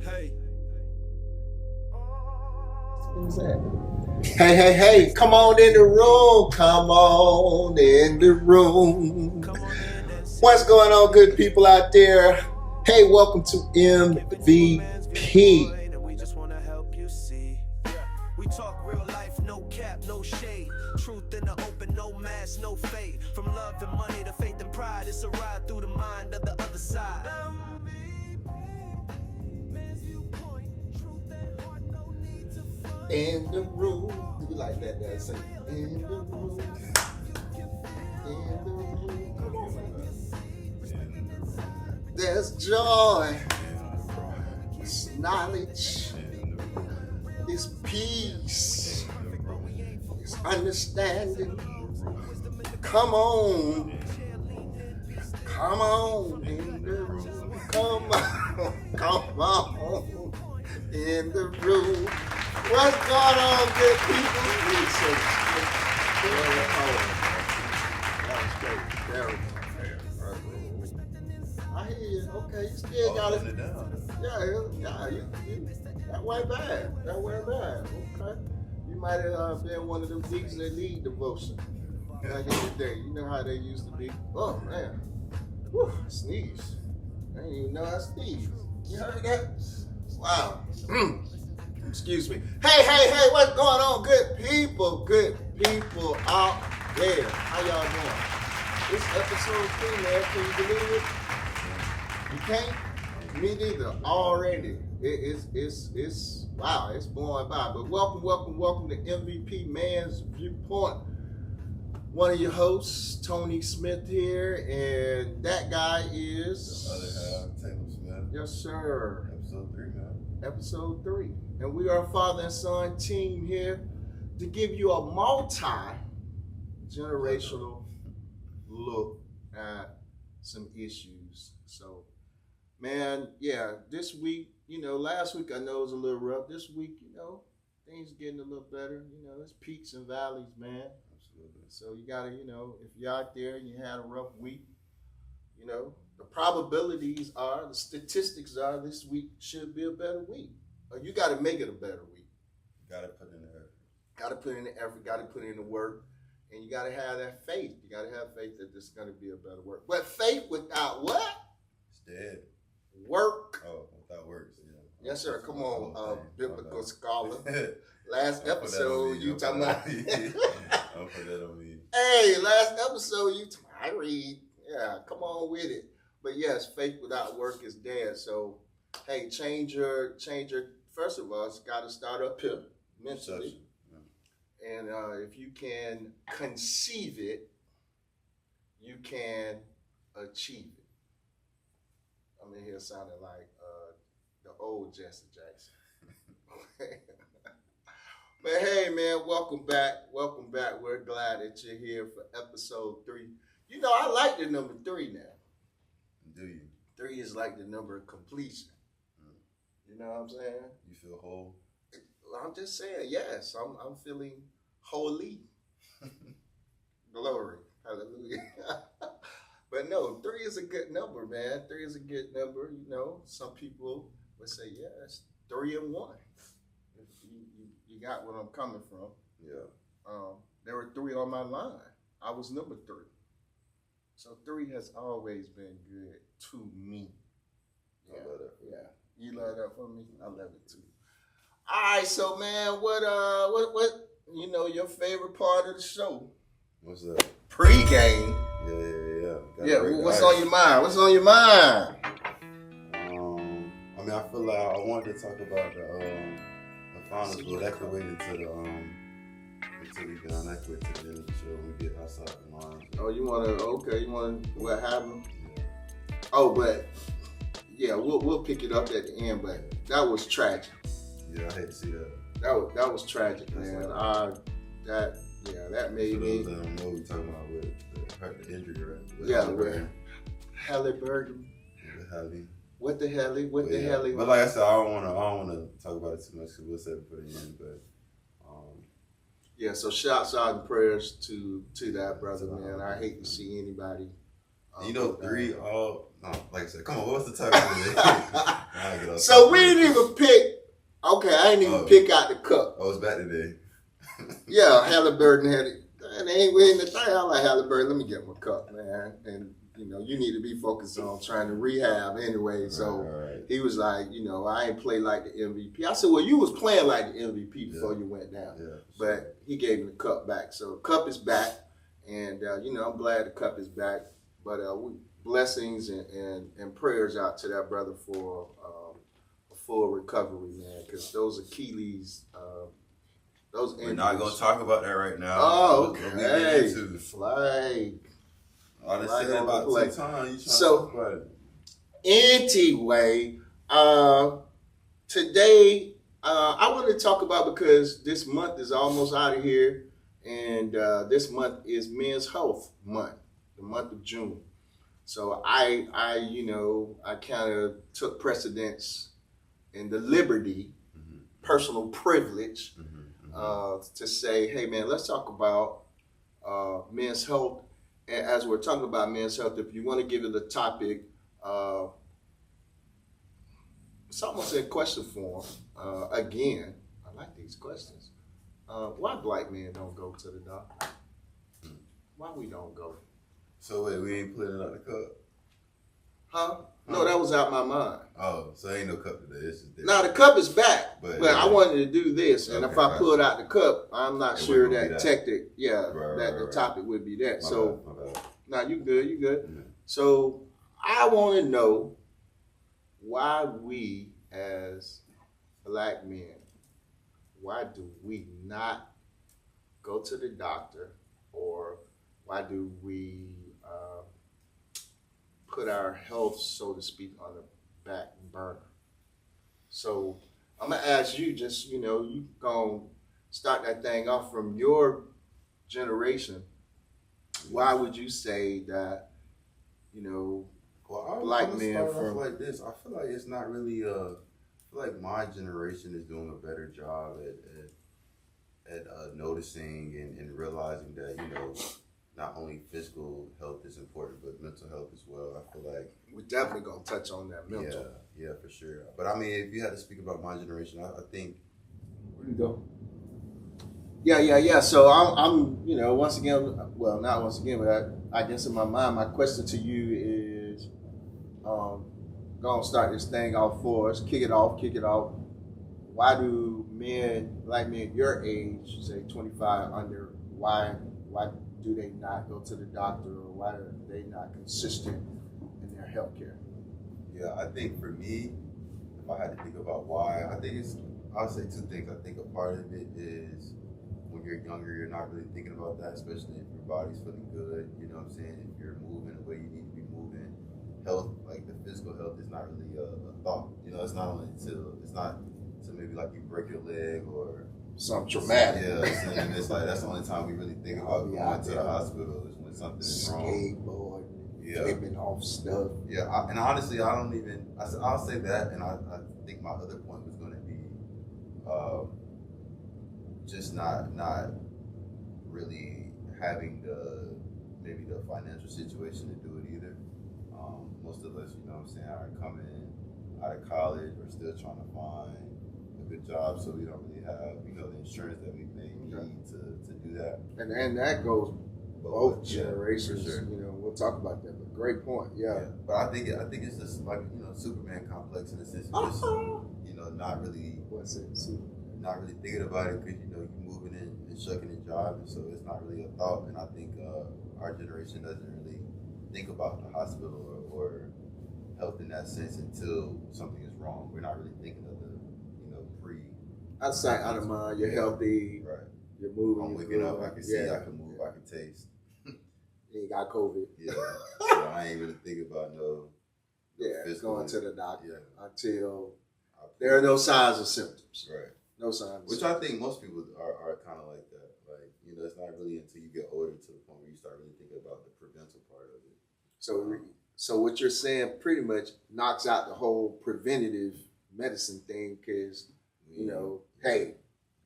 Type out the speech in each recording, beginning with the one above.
Hey. Hey, come on in the room. Come on in the room. What's going on, good people out there? Hey, welcome to M.V.P. We just want to help you see. We talk real life, no cap, no shade. Truth in the open, no mask, no fade. From love and money to faith and pride, it's a ride through the mind of the other side. In the room. We like that, sing. In the room. In the room. Come on, man. There's joy. There's knowledge. There's peace. There's understanding. Come on. Come on in the room. Come on in the room. What's going on, good people? That was great. Very good. I hear you. Okay, you still got it. Yeah, you that way bad. That way bad. Okay. You might have been one of them weeks that need devotion. Back in the day. You know how they used to be. Oh, man. Whew, sneeze. I didn't even know I sneezed. You heard that? Wow. Excuse me. Hey, what's going on, good people out there? How y'all doing? It's episode 3, man. Can you believe it? You can't? Me neither. Already. It's wow, it's blowing by. But welcome to MVP Man's Viewpoint. One of your hosts, Tony Smith here, and that guy is the other half, Taylib Smith. Yes, sir. Episode 3, man. Episode 3. And we are a father and son team here to give you a multi-generational look at some issues. So, man, yeah, this week, last week I know it was a little rough. This week, things getting a little better. It's peaks and valleys, man. Absolutely. So you gotta, if you're out there and you had a rough week, the probabilities are, the statistics are this week should be a better week. You got to make it a better week. You got to put in the effort. Got to put in the effort, got to put in the work, and you got to have that faith. You got to have faith that this is going to be a better work. But faith without what? It's dead. Work. Oh, without works, yeah. Yes, sir. Come on, biblical scholar. Last episode, you talking about. Don't put that on me. Hey, last episode, I read. Yeah, come on with it. But yes, faith without work is dead. So, hey, change your. First of all, it's got to start up here mentally. Yeah. And if you can conceive it, you can achieve it. I'm in here sounding like the old Jesse Jackson. But hey, man, welcome back. We're glad that you're here for episode 3. I like the number 3 now. Do you? 3 is like the number of completion. You know what I'm saying? You feel whole? I'm just saying, yes. I'm feeling holy. Glory. Hallelujah. But no, 3 is a good number, man. 3 is a good number. Some people would say, yes, 3 and 1. You got what I'm coming from. Yeah. There were 3 on my line. I was number 3. So 3 has always been good to me. Yeah. I love that. Yeah. You love that for me? I love it too. All right, so man, what your favorite part of the show? What's that? Pre-game. Yeah. What's on your mind? I feel like I wanted to talk about the finals, but that could wait until we get on that quick to the end of the show when we get outside the lines. Oh, you want what happened? Yeah. Oh, but yeah, we'll pick it up at the end, but that was tragic. Yeah, I hate to see that. That was tragic, man. That made me. For those that don't know, we talking about with the injury, right? With Halliburton. What the hell? But like I said, I don't want to talk about it too much because we'll save it for the end. But yeah, so shouts out and prayers to that brother, man. I hate to see anybody. 3 all. No, like I said, come on, what's the topic today? So we didn't even pick. Okay, I didn't even pick out the cup. Oh, it's back today. Yeah, Halliburton had it. And they ain't winning the thing. I like Halliburton. Let me get my cup, man. And you need to be focused on trying to rehab anyway. So he was like, I ain't play like the MVP. I said, well, you was playing like the MVP before you went down. Yeah, but he gave me the cup back. So the cup is back. And, I'm glad the cup is back. But blessings and prayers out to that brother for a full recovery, man. Because those Achilles, those injuries. We're not going to talk about that right now. Oh, okay. Flag. I done said that about 2 times. You trying to talk about it. Anyway, today I want to talk about, because this month is almost out of here, and this month is Men's Health Month, the month of June. So I kind of took precedence in the liberty, personal privilege, to say, hey man, let's talk about men's health. And as we're talking about men's health, if you want to give it a topic, it's almost in question form. Again, I like these questions. Why black men don't go to the doctor? Why we don't go? So wait, we ain't putting it out the cup? Huh? No, that was out my mind. Oh, so ain't no cup today. It's just now the cup is back, but I wanted to do this, and if I pulled out the cup, I'm not sure that the topic would be that. My bad. Now you good. Mm-hmm. So I want to know why we as black men, why do we not go to the doctor, or why do we put our health, so to speak, on the back burner? So I'm gonna ask you, just you gonna start that thing off from your generation. Why would you say that black men from like this? I feel like it's not really. I feel like my generation is doing a better job at noticing and realizing that not only physical health is important, but mental health as well. I feel like we're definitely gonna touch on that mental. Yeah, for sure. But I mean, if you had to speak about my generation, I think. Where you go? Yeah. So I'm once again, well, not once again, but I guess in my mind, my question to you is, gonna start this thing off for us. Kick it off. Why do black men your age, say 25 under, why do they not go to the doctor, or why are they not consistent in their health care? Yeah, I think for me, if I had to think about why, I'll say 2 things. I think a part of it is when you're younger, you're not really thinking about that, especially if your body's feeling good, you know what I'm saying? If you're moving the way you need to be moving, health, like the physical health is not really a thought. It's not only until maybe like you break your leg or something traumatic. Yeah, and it's like that's the only time we really think about going to the hospital is when something is wrong. Skateboard, flipping off stuff. Yeah, and honestly, I'll say that, and I think my other point was going to be just not really having maybe the financial situation to do it either. Most of us, are coming out of college or still trying to find a good job, so we don't really have, the insurance that we may need to do that. And that goes both generations. Sure. We'll talk about that. But great point. Yeah. But I think it's just like Superman complex in a sense. Just, not really. What's it? Not really thinking about it because you're moving in and shucking and jiving, so it's not really a thought. And I think our generation doesn't really think about the hospital or health in that sense until something is wrong. We're not really thinking of the out of sight, out of mind. You're healthy. Right. You're moving. I'm waking up. I can see. I can move. I can taste. You ain't got COVID. Yeah. So I ain't really thinking about going to the doctor until there are no signs or symptoms. Right. No signs. Which I think most people are kind of like that. Like it's not really until you get older to the point where you start really thinking about the preventive part of it. So what you're saying pretty much knocks out the whole preventative medicine thing, because hey,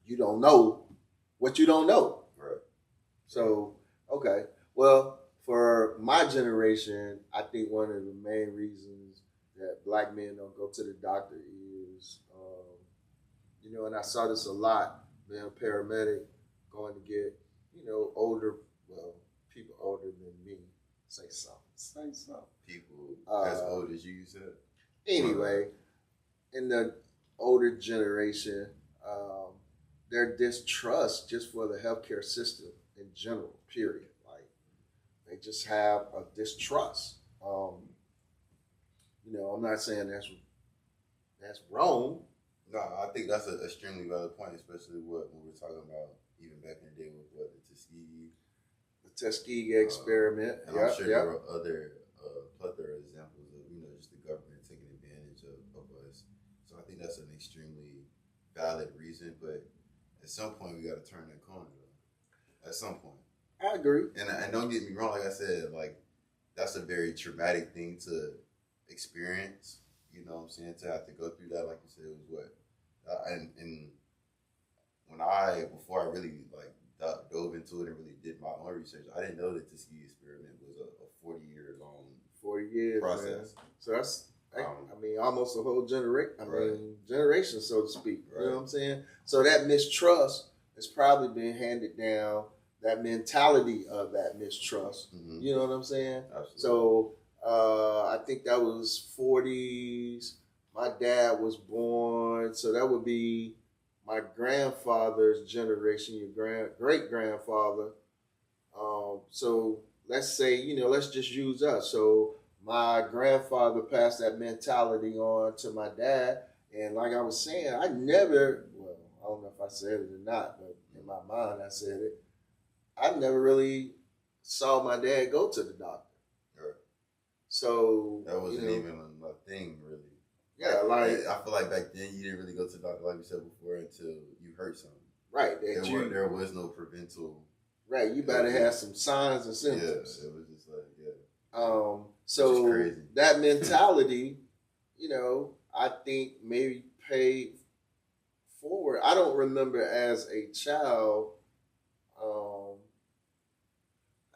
you don't know what you don't know. Right. So, okay. Well, for my generation, I think one of the main reasons that black men don't go to the doctor issues. And I saw this a lot, being a paramedic, going to get, older, people older than me. Say something. People as old as you said. Anyway, in the older generation, their distrust just for the healthcare system in general, period. Like, they just have a distrust. I'm not saying that's wrong. No, I think that's an extremely valid point, especially when we're talking about even back in the day with the Tuskegee experiment. And I'm sure there were other plethora of examples of just the government taking advantage of us. So I think that's an extremely valid reason, but at some point we got to turn that corner. At some point, I agree. And don't get me wrong, like I said, like that's a very traumatic thing to experience. You know what I'm saying? To have to go through that, like you said, was what. And before I really dove into it and really did my own research, I didn't know that the Tuskegee experiment was a 40-year long 40 years process. Man. So that's almost a whole generation, so to speak. Right. You know what I'm saying? So that mistrust has probably been handed down. That mentality of that mistrust. Mm-hmm. You know what I'm saying? Absolutely. So I think that was 40s. My dad was born, so that would be my grandfather's generation, your great-grandfather. So let's say, let's just use us. So my grandfather passed that mentality on to my dad. And like I was saying, I don't know if I said it or not, but in my mind I said it. I never really saw my dad go to the doctor. Right. So that wasn't even a thing, really. Yeah, I feel like back then you didn't really go to the doctor, like you said before, until you hurt something. Right. There was no preventive. Right. You better have some signs and symptoms. Yeah. It was just like So that mentality, I think maybe paid forward. I don't remember as a child.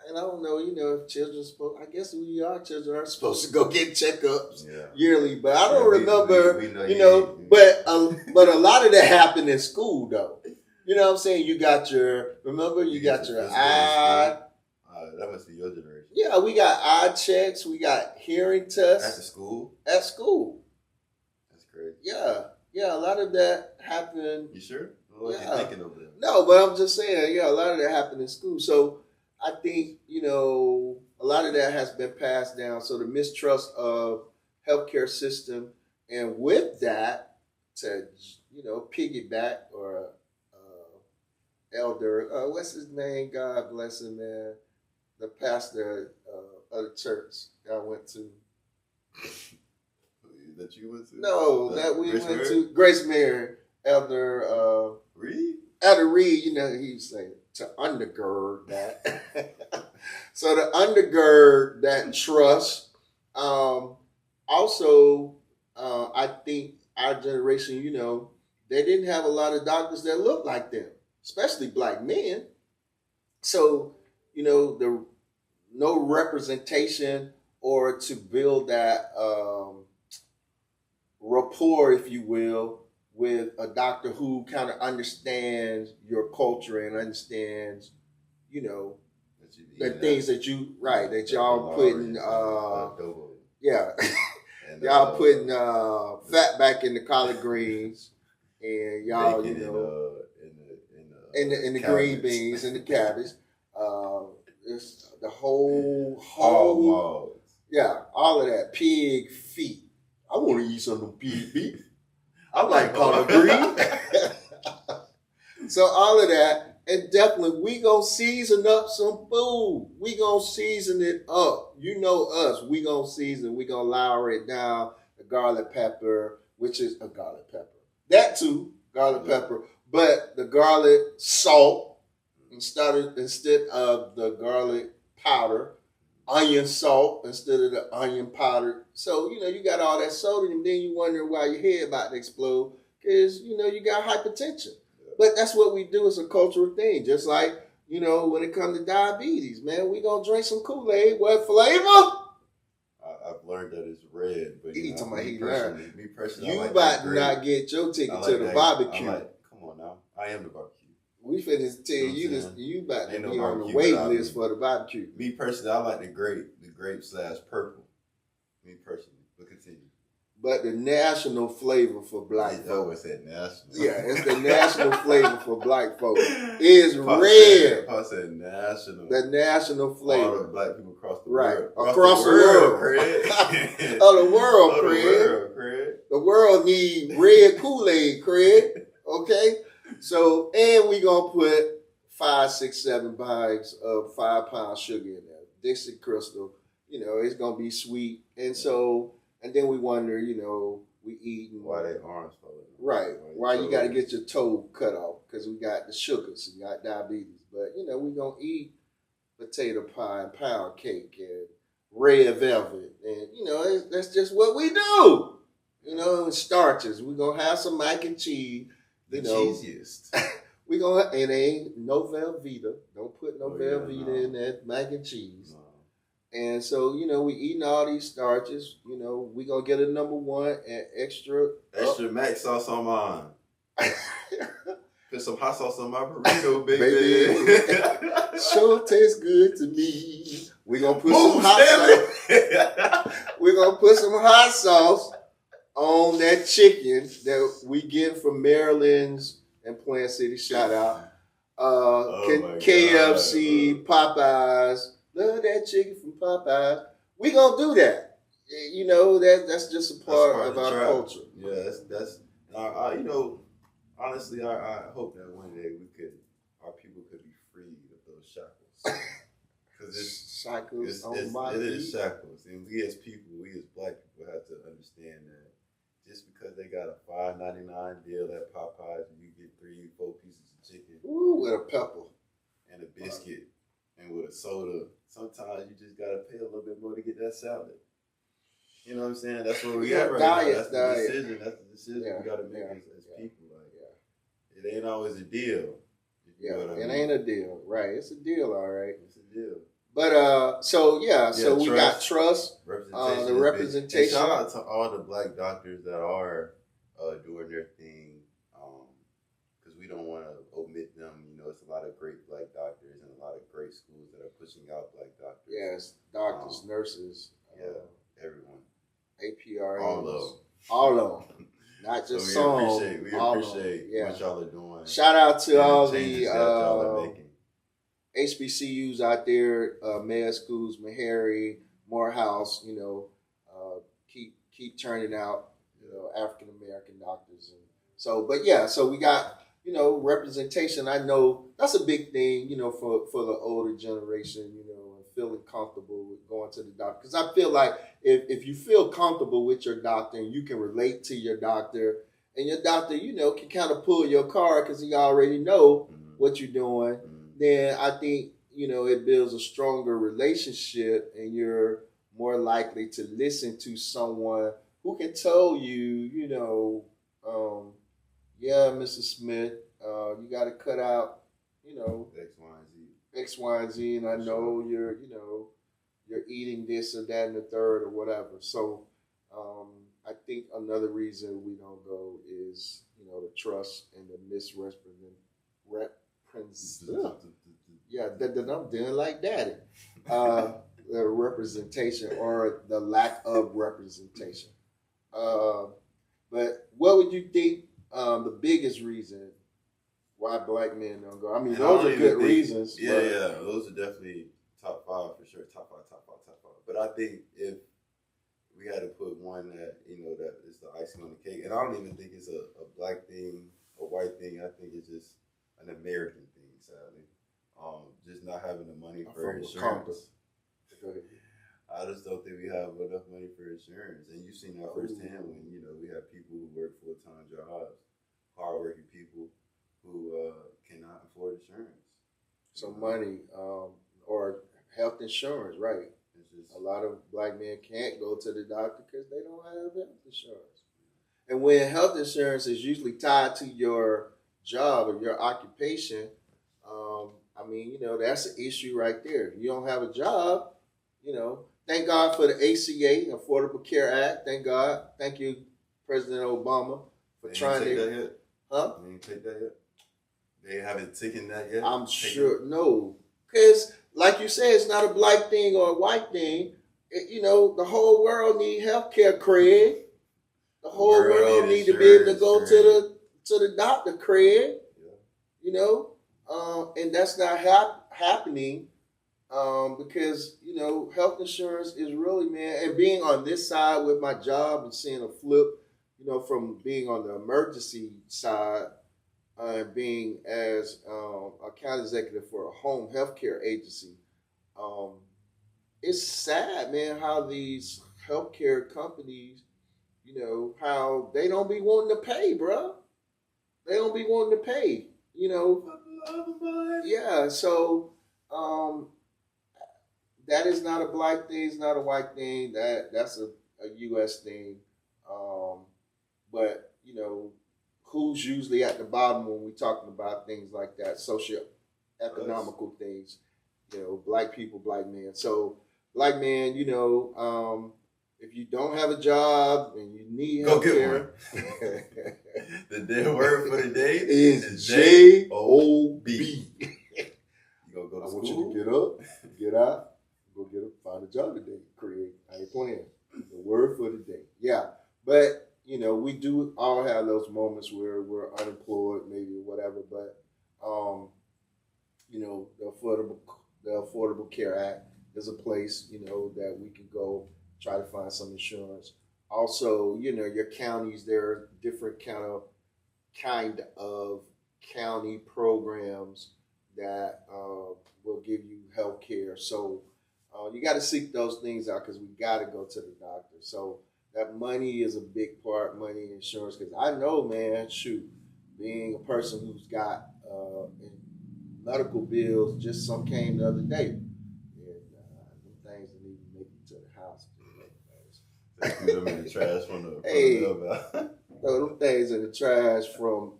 And I don't know, if children I guess children are supposed to go get checkups yearly, but I don't remember, but a lot of that happened in school though. You know what I'm saying? You got your eye. That must be your generation. Yeah, we got eye checks, we got hearing tests. At school? At school. That's crazy. Yeah, a lot of that happened. You sure? What are you thinking over there? No, but I'm just saying, a lot of that happened in school. So I think, a lot of that has been passed down. So the mistrust of healthcare system, and with that, to, piggyback or elder, what's his name? God bless him, man. The pastor of the church I went to. That you went to? No, that we went to. Grace Mary, Elder Reed? Elder Reed, he was saying to undergird that. So to undergird that trust. Also, I think our generation, they didn't have a lot of doctors that looked like them, especially black men. So, the no representation or to build that rapport, if you will, with a doctor who kind of understands your culture and understands, the things that y'all putting, y'all putting fat back in the collard greens, and y'all, in the green beans and the cabbage. It's the whole all of that pig feet. I want to eat some of them pig feet. I like collard green. So all of that, and definitely we gonna season up some food. We gonna season it up. You know us. We gonna season. We gonna lower it down. The garlic pepper, which is a garlic pepper. That too, garlic pepper. But the garlic salt instead of the garlic powder, onion salt instead of the onion powder. So, you got all that soda, and then you wonder why your head about to explode because, you got hypertension. But that's what we do. It's a cultural thing. Just like, when it comes to diabetes, man, we going to drink some Kool-Aid. What flavor? I learned that it's red. But He talking about he learned. Me personally, You I like about to not get your ticket to the barbecue. Come on now. I am the barbecue. We finna tell you this. You about to Ain't no be on the barbecue wait without list me. for the barbecue. Me personally, I like the grape/purple. Me personally, but continue. But the national flavor for black I folks. always said national. Yeah, it's the national flavor for black folks. It's red. I said national. The national flavor. All the black people across the right. world. Across the world. Craig. Of the world, Craig. The world need red Kool-Aid, Craig. Okay? So, and we going to put 5, 6, 7 bags of 5-pound sugar in there. Dixie Crystal. You know, it's going to be sweet. And so, and then we wonder, you know, we eating. Why they arms falling? Right. Why you got to get your toe cut off? Because we got the sugars. We got diabetes. But, you know, we going to eat potato pie and pound cake and red velvet. And, you know, that's just what we do. You know, and starches. We're going to have some mac and cheese. The know, cheesiest. We going to, and ain't no Velveeta. Don't put no Velveeta in that mac and cheese. No. And so, you know, we eating all these starches. You know, we going to get a number 1 and extra mac sauce on mine. Put some hot sauce on my burrito, baby. Sure tastes good to me. We're going to put some hot sauce. We're going to put some hot sauce on that chicken that we get from Maryland's and Plant City. Shout out. KFC, Popeyes. Love that chicken from Popeyes. We going to do that. You know, that's just a part of our culture. Yeah, that's you know, honestly, I hope that one day our people could be freed of those shackles. Because it's shackles on my feet. It is shackles. And we as people, we as black people have to understand that just because they got a $5.99 deal at Popeyes and you get 3, 4 pieces of chicken. Ooh, with a pepper. And a biscuit. And with a soda. Sometimes you just got to pay a little bit more to get that salad. You know what I'm saying? That's where we at right now. That's the decision. That's the decision we got to make as people. Like, it ain't always a deal. It ain't a deal. Right. It's a deal, all right. It's a deal. But, so we got trust. The representation. And shout out to all the black doctors that are doing their thing. Because we don't want to omit them. You know, it's a lot of great black doctors and a lot of great schools that are pushing out black doctors. Yes, doctors, nurses. Everyone. APRNs. All of them. Not just some. We appreciate what y'all are doing. Shout out to all the HBCUs out there, med schools, Meharry, Morehouse, you know, keep turning out, you know, African American doctors. And so we got, you know, representation. I know that's a big thing, you know, for the older generation, you know, and feeling comfortable with going to the doctor. Because I feel like if you feel comfortable with your doctor and you can relate to your doctor, and your doctor, you know, can kind of pull your card because he already know what you're doing, then I think, you know, it builds a stronger relationship and you're more likely to listen to someone who can tell you, you know, Mrs. Smith, you got to cut out, you know, X, Y, and Z, and I know you're eating this or that and the third or whatever. So I think another reason we don't go is, you know, the trust and the I'm doing like daddy. The representation or the lack of representation. But what would you think the biggest reason why black men don't go? I mean, those are good reasons. Yeah, those are definitely top 5 for sure. Top five. But I think if we had to put one that, you know, that is the icing on the cake, and I don't even think it's a black thing, a white thing. I think it's just an American thing, sadly. Just not having the money for insurance. I just don't think we have enough money for insurance. And you've seen that firsthand when, you know, we have people who work full-time jobs, hardworking people who cannot afford insurance. So money or health insurance, right? A lot of black men can't go to the doctor because they don't have health insurance. And when health insurance is usually tied to your job or your occupation, I mean, you know, that's an issue right there. If you don't have a job, you know, thank God for the ACA, Affordable Care Act. Thank God. Thank you, President Obama, for trying to. That yet? Huh? They didn't take that yet. They haven't taken that yet. I'm sure no, because like you said, it's not a black thing or a white thing. The whole world need healthcare, Craig. The whole world need to be able to go to the doctor, Craig. Yeah. And that's not happening because health insurance is really, man. And being on this side with my job and seeing a flip, from being on the emergency side. Being as account executive for a home healthcare agency, it's sad, man, how these healthcare companies, how they don't be wanting to pay, bro. They don't be wanting to pay, Yeah, so that is not a black thing. It's not a white thing. That's a U.S. thing. But who's usually at the bottom when we're talking about things like that, socio-economical things, black people, black men. So, black man, if you don't have a job and you need go healthcare, the dead word for the day is J-O-B. You gonna go to I school? want you to get up, get out, find a job today, create. I ain't playing. The word for the day. Yeah, but we do all have those moments where we're unemployed, maybe or whatever. But the Affordable Care Act is a place that we can go try to find some insurance. Also, your counties, there are different kind of county programs that will give you health care. So you got to seek those things out because we got to go to the doctor. So that money is a big part, money insurance, because I know, man, being a person who's got medical bills, just some came the other day. And them things that need to make it to the house. Threw them in the trash from the throw them things in the trash from...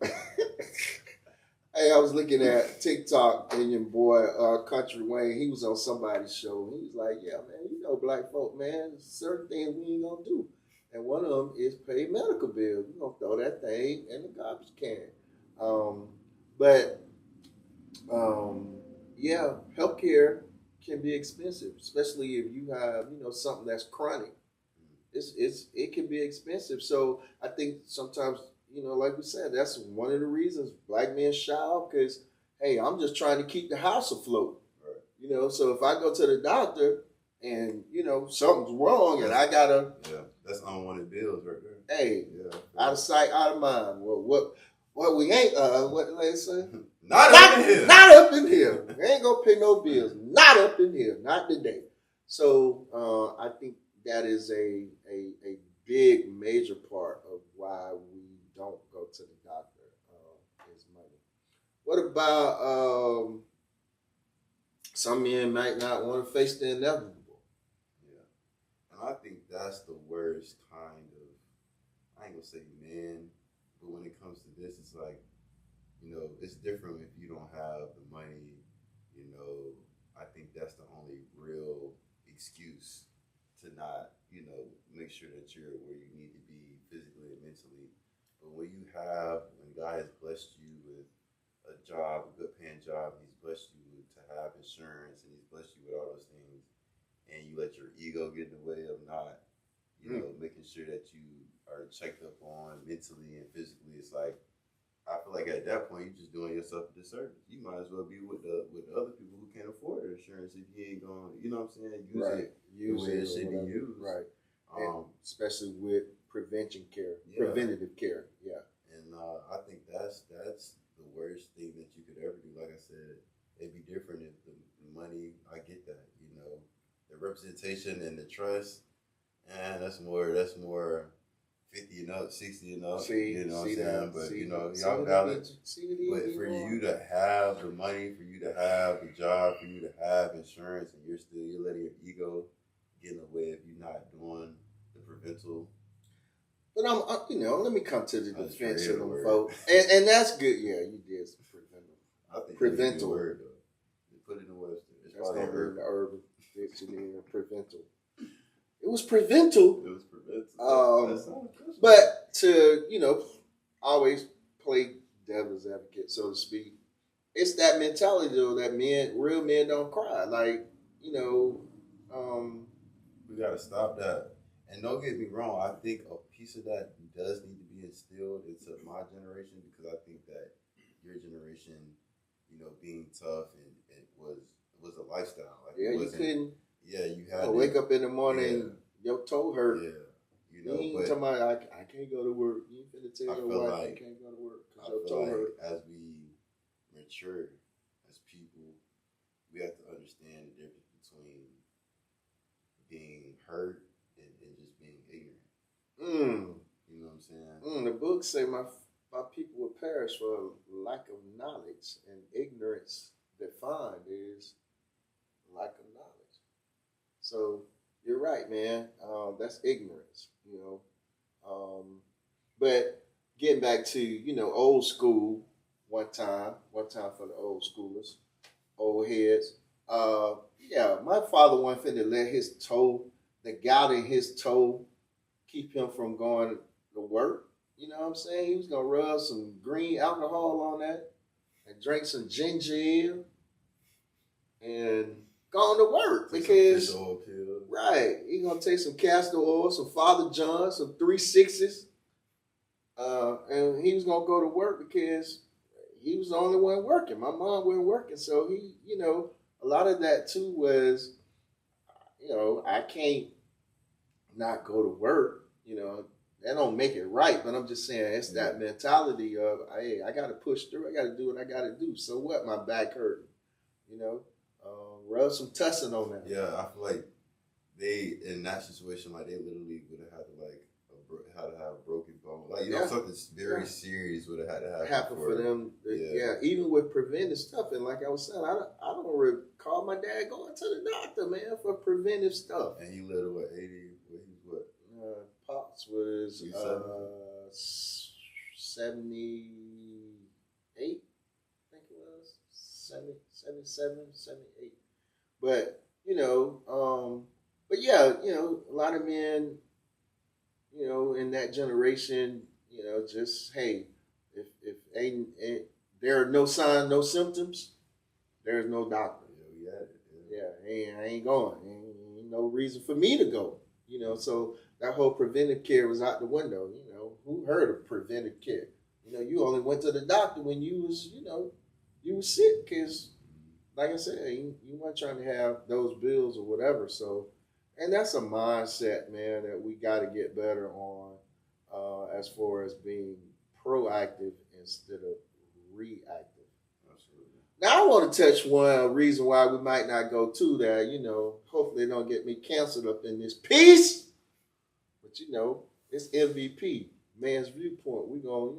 Hey, I was looking at TikTok and your boy, Country Wayne, he was on somebody's show. He was like, yeah, man, black folk, man, certain things we ain't gonna do. And one of them is pay medical bills. We're going to throw that thing in the garbage can. Yeah, healthcare can be expensive, especially if you have, something that's chronic. It can be expensive. So I think sometimes, like we said, that's one of the reasons black men shy off because, hey, I'm just trying to keep the house afloat. Right. So if I go to the doctor and, something's wrong and I gotta... Yeah, that's unwanted bills right there. Hey, out of sight, out of mind. Well, what we ain't, what they say? Not up in here. Not up in here. We ain't gonna pay no bills. Not up in here. Not today. So I think that is a big, major part of why we don't go to the doctor is money. What about some men might not want to face the inevitable? Yeah. And I think that's the worst kind of, I ain't gonna say men, but when it comes to this, it's like, it's different if you don't have the money, I think that's the only real excuse to not, make sure that you're where you need to be physically and mentally. But when God has blessed you with a job, a good paying job, He's blessed you to have insurance and He's blessed you with all those things, and you let your ego get in the way of not, making sure that you are checked up on mentally and physically, it's like, I feel like at that point, you're just doing yourself a disservice. You might as well be with the other people who can't afford the insurance if you ain't going, you know what I'm saying? Use it the way it should be used. Right. Especially with preventative care. Yeah. And I think that's the worst thing that you could ever do. Like I said, it'd be different if the money, I get that, the representation and the trust, and that's more 50 and up, 60 and up, you know what I'm saying? But, y'all valid. But for you to have the money, for you to have the job, for you to have insurance, and you're letting your ego get in the way if you're not doing the preventive. But let me come to the defense of them, folks. And that's good. Yeah, you did some preventive. I think preventive. Word, though. You put it in Webster. That's going to be in the Urban Dictionary, preventive. It was prevental. It was prevental. But to, always play devil's advocate, so to speak, it's that mentality though that real men don't cry. Like, we gotta stop that. And don't get me wrong, I think a piece of that does need to be instilled into my generation, because I think that your generation, being tough and it was a lifestyle. Like, yeah, you couldn't. Yeah, you had to wake up in the morning, your toe hurt. Yeah, you ain't talking about I can't go to work. You ain't finna tell your wife you can't go to work because your toe hurt. As we mature as people, we have to understand the difference between being hurt and just being ignorant. You know what I'm saying? The book say my people will perish for lack of knowledge, and ignorance defined is lack of knowledge. So you're right, man. That's ignorance, But getting back to, old school, one time for the old schoolers, old heads. My father wasn't finna let the gout in his toe, keep him from going to work. You know what I'm saying? He was gonna rub some green alcohol on that and drink some ginger ale and going to work because right, he gonna take some castor oil, some Father John, some 3-6s, and he was gonna go to work because he was the only one working. My mom wasn't working, so he, a lot of that too was, I can't not go to work. That don't make it right, but I'm just saying it's that mentality of, hey, I got to push through. I got to do what I got to do. So what? My back hurt. Rub some tussin on that. Yeah, I feel like they, in that situation, like, they literally would have had to have a broken bone. Like, something very serious would have had to happen for them. Even with preventive stuff. And like I was saying, I don't recall my dad going to the doctor, man, for preventive stuff. And he lived, 80? What? Pops was 78, I think it was 77, 78. But a lot of men, in that generation, just, hey, if there are no signs, no symptoms, there's no doctor. I ain't going. Ain't no reason for me to go. So that whole preventive care was out the window. Who heard of preventive care? You only went to the doctor when you was, you was sick, because, like I said, you weren't trying to have those bills or whatever. So, and that's a mindset, man, that we got to get better on, as far as being proactive instead of reactive. Absolutely. Now, I want to touch one reason why we might not go to that. Hopefully they don't get me canceled up in this piece. But, it's M.V.P, Man's Viewpoint. We going,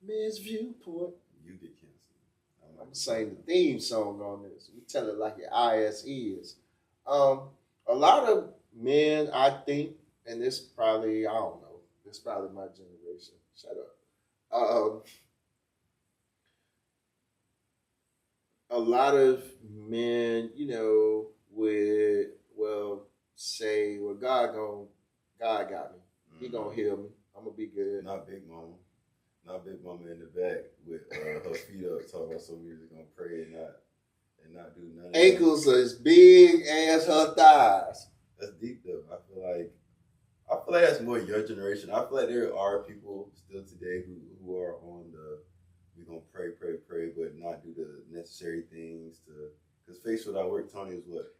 Man's Viewpoint. You get canceled. I'm saying the theme song on this. We tell it like it is. A lot of men, I think, and this probably, I don't know, this probably my generation. Shut up. A lot of men, would, say, God got me. He gonna heal me. I'm gonna be good. Not Big Mama. Not Big Mama in the back with her feet up, talking about some music, gonna pray and not do nothing. Ankles are as big as her thighs. That's deep though. I feel like that's more your generation. I feel like there are people still today who are on the, we gonna pray, but not do the necessary things to, because faith without work, Tony, is what?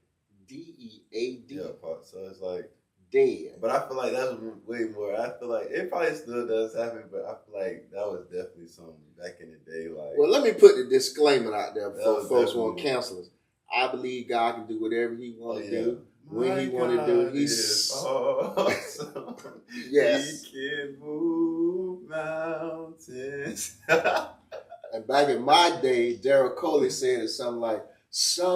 DEAD. Yeah, so it's like dead. But I feel like that was way more. I feel like it probably still does happen, but I feel like that was definitely something back in the day. Like, well, let me put the disclaimer out there before folks want to cancel us. I believe God can do whatever He want to do when He want to do. He's awesome. Yes, He can move mountains. And back in my day, Daryl Coley said it something like, "Sovereign,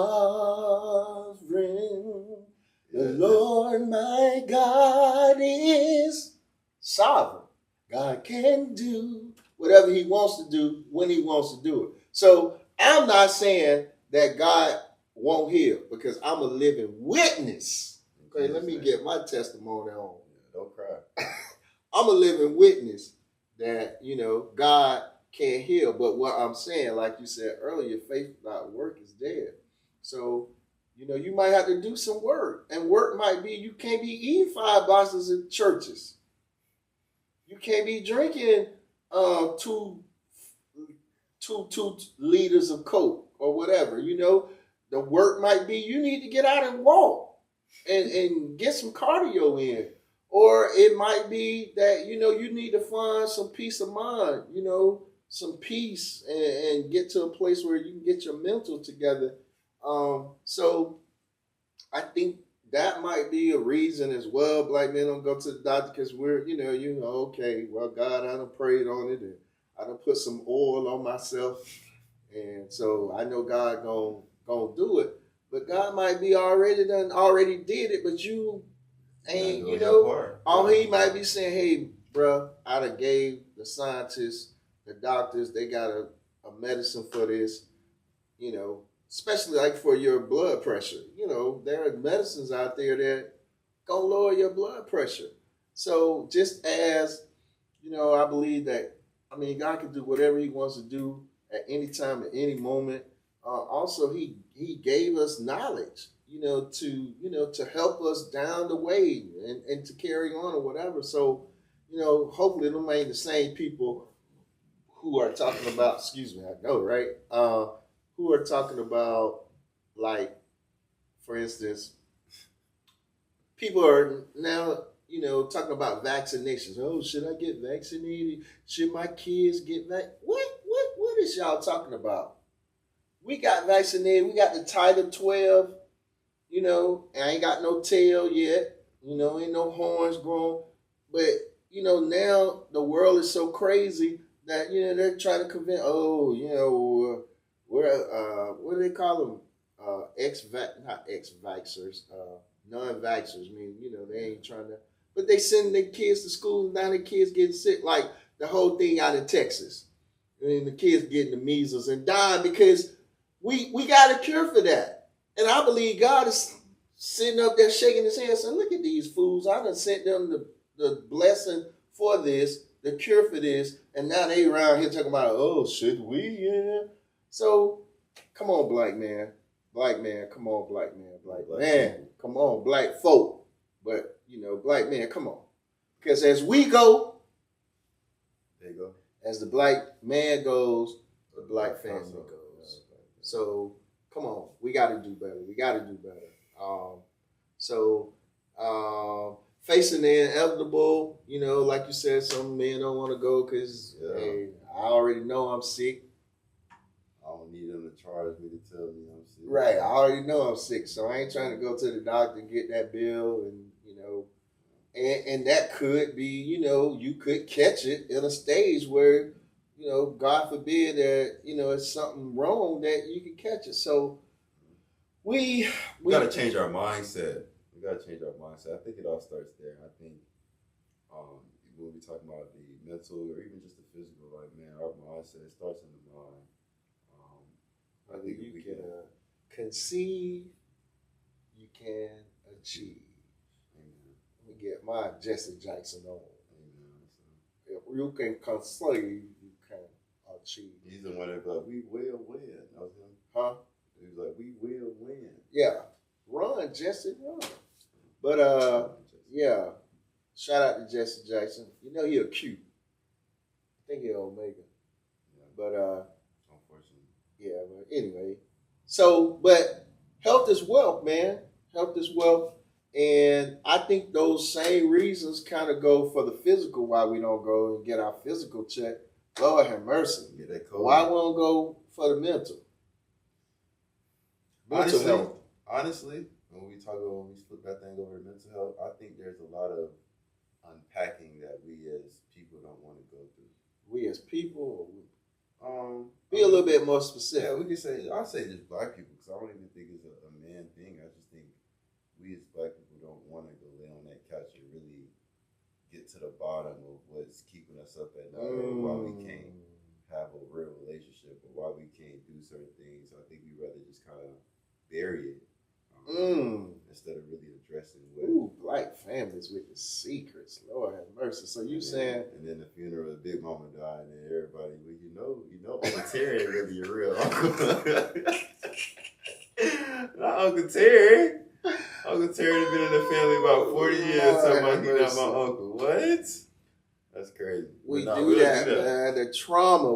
the Lord my God is sovereign. God can do whatever He wants to do when He wants to do it." So I'm not saying that God won't heal, because I'm a living witness Okay, let me get my testimony on. Yeah, don't cry. I'm a living witness that, God can't heal. But what I'm saying, like you said earlier, faith without work is dead. So, you might have to do some work. And work might be you can't be eating 5 boxes in churches. You can't be drinking 2 liters of Coke or whatever. The work might be you need to get out and walk and get some cardio in. Or it might be that, you need to find some peace of mind, some peace and get to a place where you can get your mental together. So I think that might be a reason as well. Black men don't go to the doctor because we're, okay, well, God, I done prayed on it and I done put some oil on myself. And so I know God gonna do it. But God might be already did it, but you ain't, he might be saying, hey, bro, I done gave the scientists, the doctors, they got a medicine for this, especially like for your blood pressure. There are medicines out there that gonna lower your blood pressure. So just as, I believe that, God can do whatever he wants to do at any time, at any moment. Also, he gave us knowledge, to help us down the way and to carry on or whatever. So, hopefully them ain't the same people who are talking about, excuse me, I know, right? Who are talking about, like, for instance, people are now, talking about vaccinations. Oh, should I get vaccinated? Should my kids get vaccinated? What is y'all talking about? We got vaccinated. We got the Taylib 12, and I ain't got no tail yet. Ain't no horns grown. But, now the world is so crazy that, they're trying to convince, what do they call them? Not ex-vaxxers, non-vaxxers. They ain't trying to, but they send their kids to school and now their kids getting sick. Like the whole thing out in Texas. The kids getting the measles and dying because we got a cure for that. And I believe God is sitting up there shaking his head saying, look at these fools. I done sent them the blessing for this, the cure for this. And now they around here talking about, oh, should we? Yeah. So come on, black man. Black man, come on, black man. Black man, come on, black folk. But, black man, come on. Because as we go, there you go. As the black man goes, the black family goes. So, come on. We got to do better. We got to do better. Facing the inevitable, like you said, some men don't want to go because, hey, I already know I'm sick. I don't need them to charge me to tell me I'm sick. Right. I already know I'm sick, so I ain't trying to go to the doctor and get that bill and, and that could be, you could catch it in a stage where, God forbid that, it's something wrong that you can catch it. So we got to change our mindset. We got to change our mindset. I think it all starts there. I think when we talk about the mental or even just the physical, like, man, our mindset, it starts in the mind. I think you can conceive, you can achieve. Let me get my Jesse Jackson on. If you can conceive, you can achieve. He's the one that was like, we will win. That was him. Huh? He was like, we will win. Yeah. Run, Jesse, run. But, yeah. Shout out to Jesse Jackson. He a Q. I think he Omega. Yeah. But, unfortunately. Yeah, but anyway. So, but health is wealth, man. Health is wealth. And I think those same reasons kind of go for the physical, why we don't go and get our physical check. Lord have mercy. Yeah, that cold. Why we don't go for the mental? Honestly, when we flip that thing over to mental health, I think there's a lot of unpacking that we as people don't want to go through. We as people, be a little bit more specific. Yeah, we can say, I'll say just black people, because I don't even think it's a man thing. I just think we as black people don't want to go lay on that couch and really get to the bottom of what's keeping us up at night, or why we can't have a real relationship, or why we can't do certain things. So I think we'd rather just kind of bury it. And instead of really addressing what. Ooh, black families with the secrets. Lord have mercy. So you saying? And then the funeral, the big mama died, and then everybody, well, you know, Uncle Terry ain't really your real uncle. Not Uncle Terry. Uncle Terry had been in the family about 40 years. Talking about he not my uncle. What? That's crazy. We do that, man. The trauma.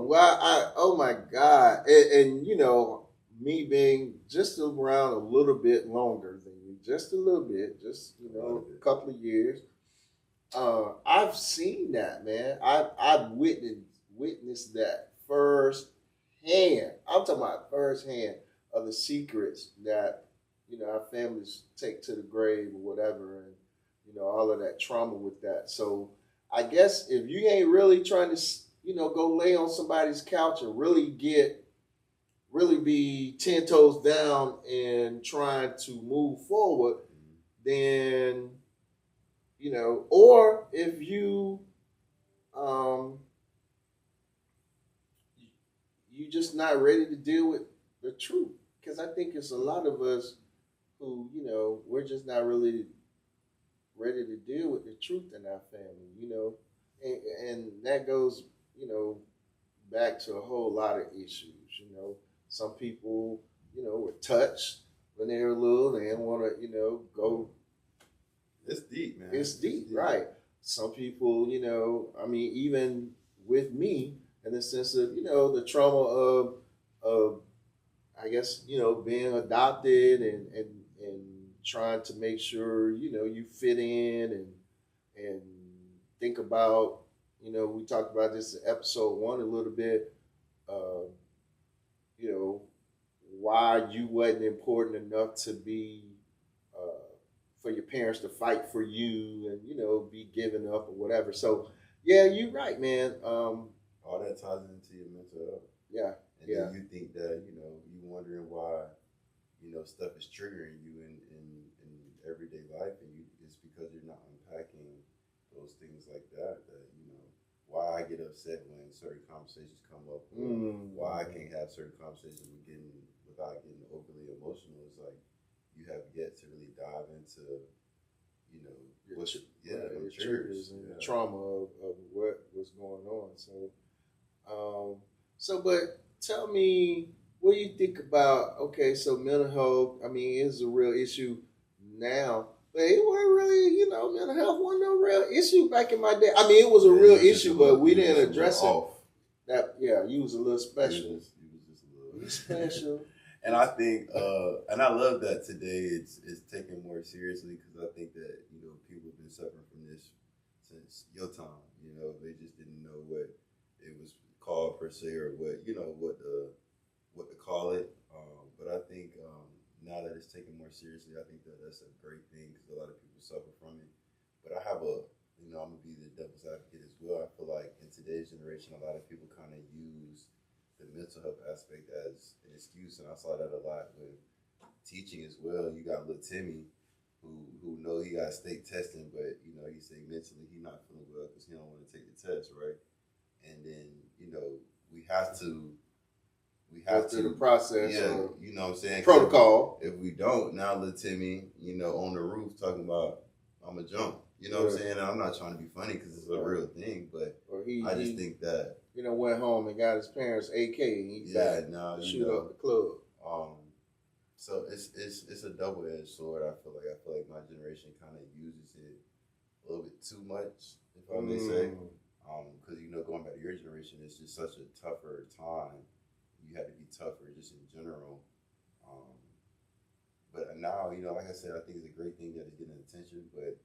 Oh my God. And you know, me being just around a little bit longer than you, just a little bit, just, you know, a couple of years. I've seen that, man. I've witnessed that firsthand. I'm talking about firsthand of the secrets that, you know, our families take to the grave or whatever, and, you know, all of that trauma with that. So I guess if you ain't really trying to, you know, go lay on somebody's couch and really be 10 toes down and trying to move forward, then, you know, or if you just not ready to deal with the truth. Because I think it's a lot of us who, you know, we're just not really ready to deal with the truth in our family, you know. And that goes, you know, back to a whole lot of issues, you know. Some people, you know, were touched when they were little. They didn't want to, you know, go. It's deep, man. It's deep, right. Some people, you know, I mean, even with me, in the sense of, you know, the trauma of I guess, you know, being adopted and trying to make sure, you know, you fit in and think about, you know, we talked about this in episode 1 a little bit, you know, why you wasn't important enough to be, for your parents to fight for you and, you know, be given up or whatever. So, yeah, you're right, man. All that ties into your mental health. Yeah. And then you think that, you know, you wondering why, you know, stuff is triggering you in everyday life, and it's because you're not unpacking those things like that, you know, why I get upset when certain conversations come up, why I can't have certain conversations without getting overly emotional. It's like you have yet to really dive into, you know, your triggers and the trauma of what was going on. So, but tell me, what do you think about, okay, so mental health, I mean, it's a real issue now, but it wasn't really, you know, mental health wasn't no real issue back in my day. I mean, it was a real issue, but we didn't address it. That, yeah, you was a little special. You was just a little special. And I think, and I love that today it's taken more seriously, because I think that, you know, people have been suffering from this since your time. You know, they just didn't know what it was called per se, or what, you know, what to call it. But I think now that it's taken more seriously, I think that that's a great thing, because a lot of people suffer from it. But I have you know, I'm gonna be the devil's advocate as well. I feel like in today's generation, a lot of people kind of use the mental health aspect as an excuse, and I saw that a lot with teaching as well. You got little Timmy, who know he got state testing, but, you know, he say mentally he not feeling well because he don't want to take the test, right? And then, you know, we have to the process, yeah, you know what I'm saying, protocol. If we don't, now little Timmy, you know, on the roof talking about, I'm a jump. You know what I'm saying? And I'm not trying to be funny, because it's a real thing, but I just think that, you know, went home and got his parents AK and he died. Shoot up the club. So it's a double-edged sword. I feel like my generation kind of uses it a little bit too much, if I may say. Because, you know, going back to your generation, it's just such a tougher time. You had to be tougher just in general. But now, you know, like I said, I think it's a great thing that it's getting attention, but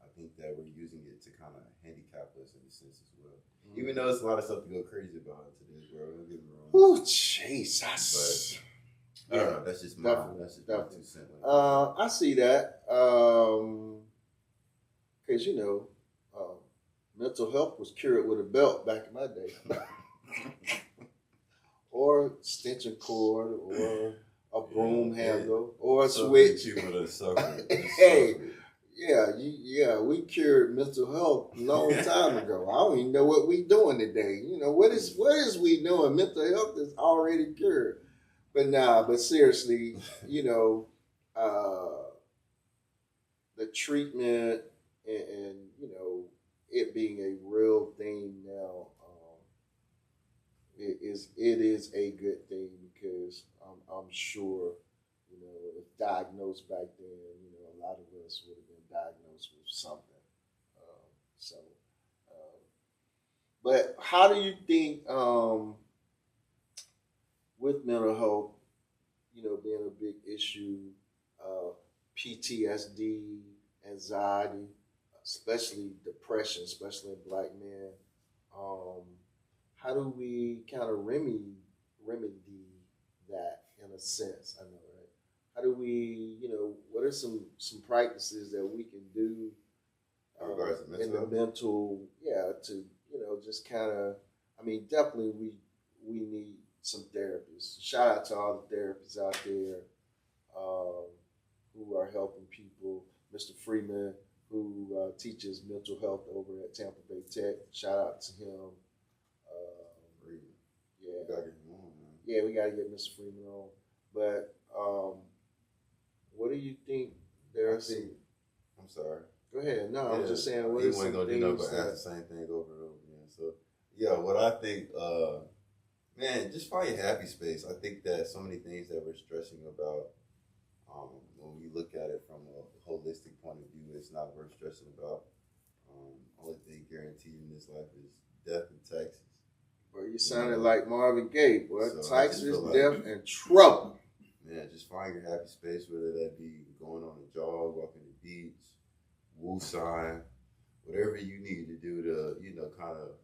I think that we're using it to kind of handicap us in a sense as well. Even though it's a lot of stuff to go crazy about in today's world, don't get me wrong. Oh, Jesus. But I don't know, that's just my 2 cents. I see that. Because, you know, mental health was cured with a belt back in my day. Or extension cord, or a broom handle, or a switch. Hey, yeah, we cured mental health a long time ago. I don't even know what we doing today. You know, what is we doing? Mental health is already cured. But seriously, you know, the treatment and you know it being a real thing now, it is a good thing because I'm sure you know if diagnosed back then, you know a lot of us would have been diagnosed with something. So, but how do you think with mental health, you know, being a big issue, PTSD, anxiety, especially depression, especially in black men. How do we kind of remedy that in a sense? I know, right? How do we, you know, what are some practices that we can do in the mental, yeah, to you know, just kind of, I mean, definitely we need some therapists. Shout out to all the therapists out there who are helping people. Mr. Freeman, who teaches mental health over at Tampa Bay Tech. Shout out to him. Yeah, we gotta get Mr. Freeman on. But what do you think? I'm sorry. Go ahead. No, I'm just saying. What you is want to go do nothing but ask the same thing over and over again. So yeah, what I think, man, just find your happy space. I think that so many things that we're stressing about, when we look at it from a holistic point of view, it's not worth stressing about. Only thing guaranteed in this life is death and taxes. Well, you sounded like Marvin Gaye, boy. So taxes, death, and trouble. Man, just find your happy space, whether that be going on a jog, walking the beach, woosah, whatever you need to do to, you know, kind of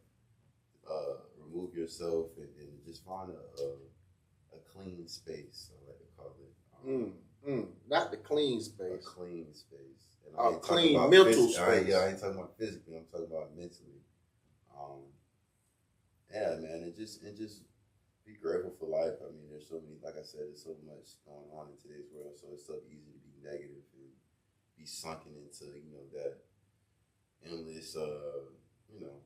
remove yourself and just find a clean space, I like to call it. Not the clean space. A clean space. And a clean mental space. I ain't talking about physically. I'm talking about mentally. Yeah, man, and just be grateful for life. I mean, there's so many, like I said, there's so much going on in today's world, so it's so easy to be negative and be sunken into, you know, that endless, you know,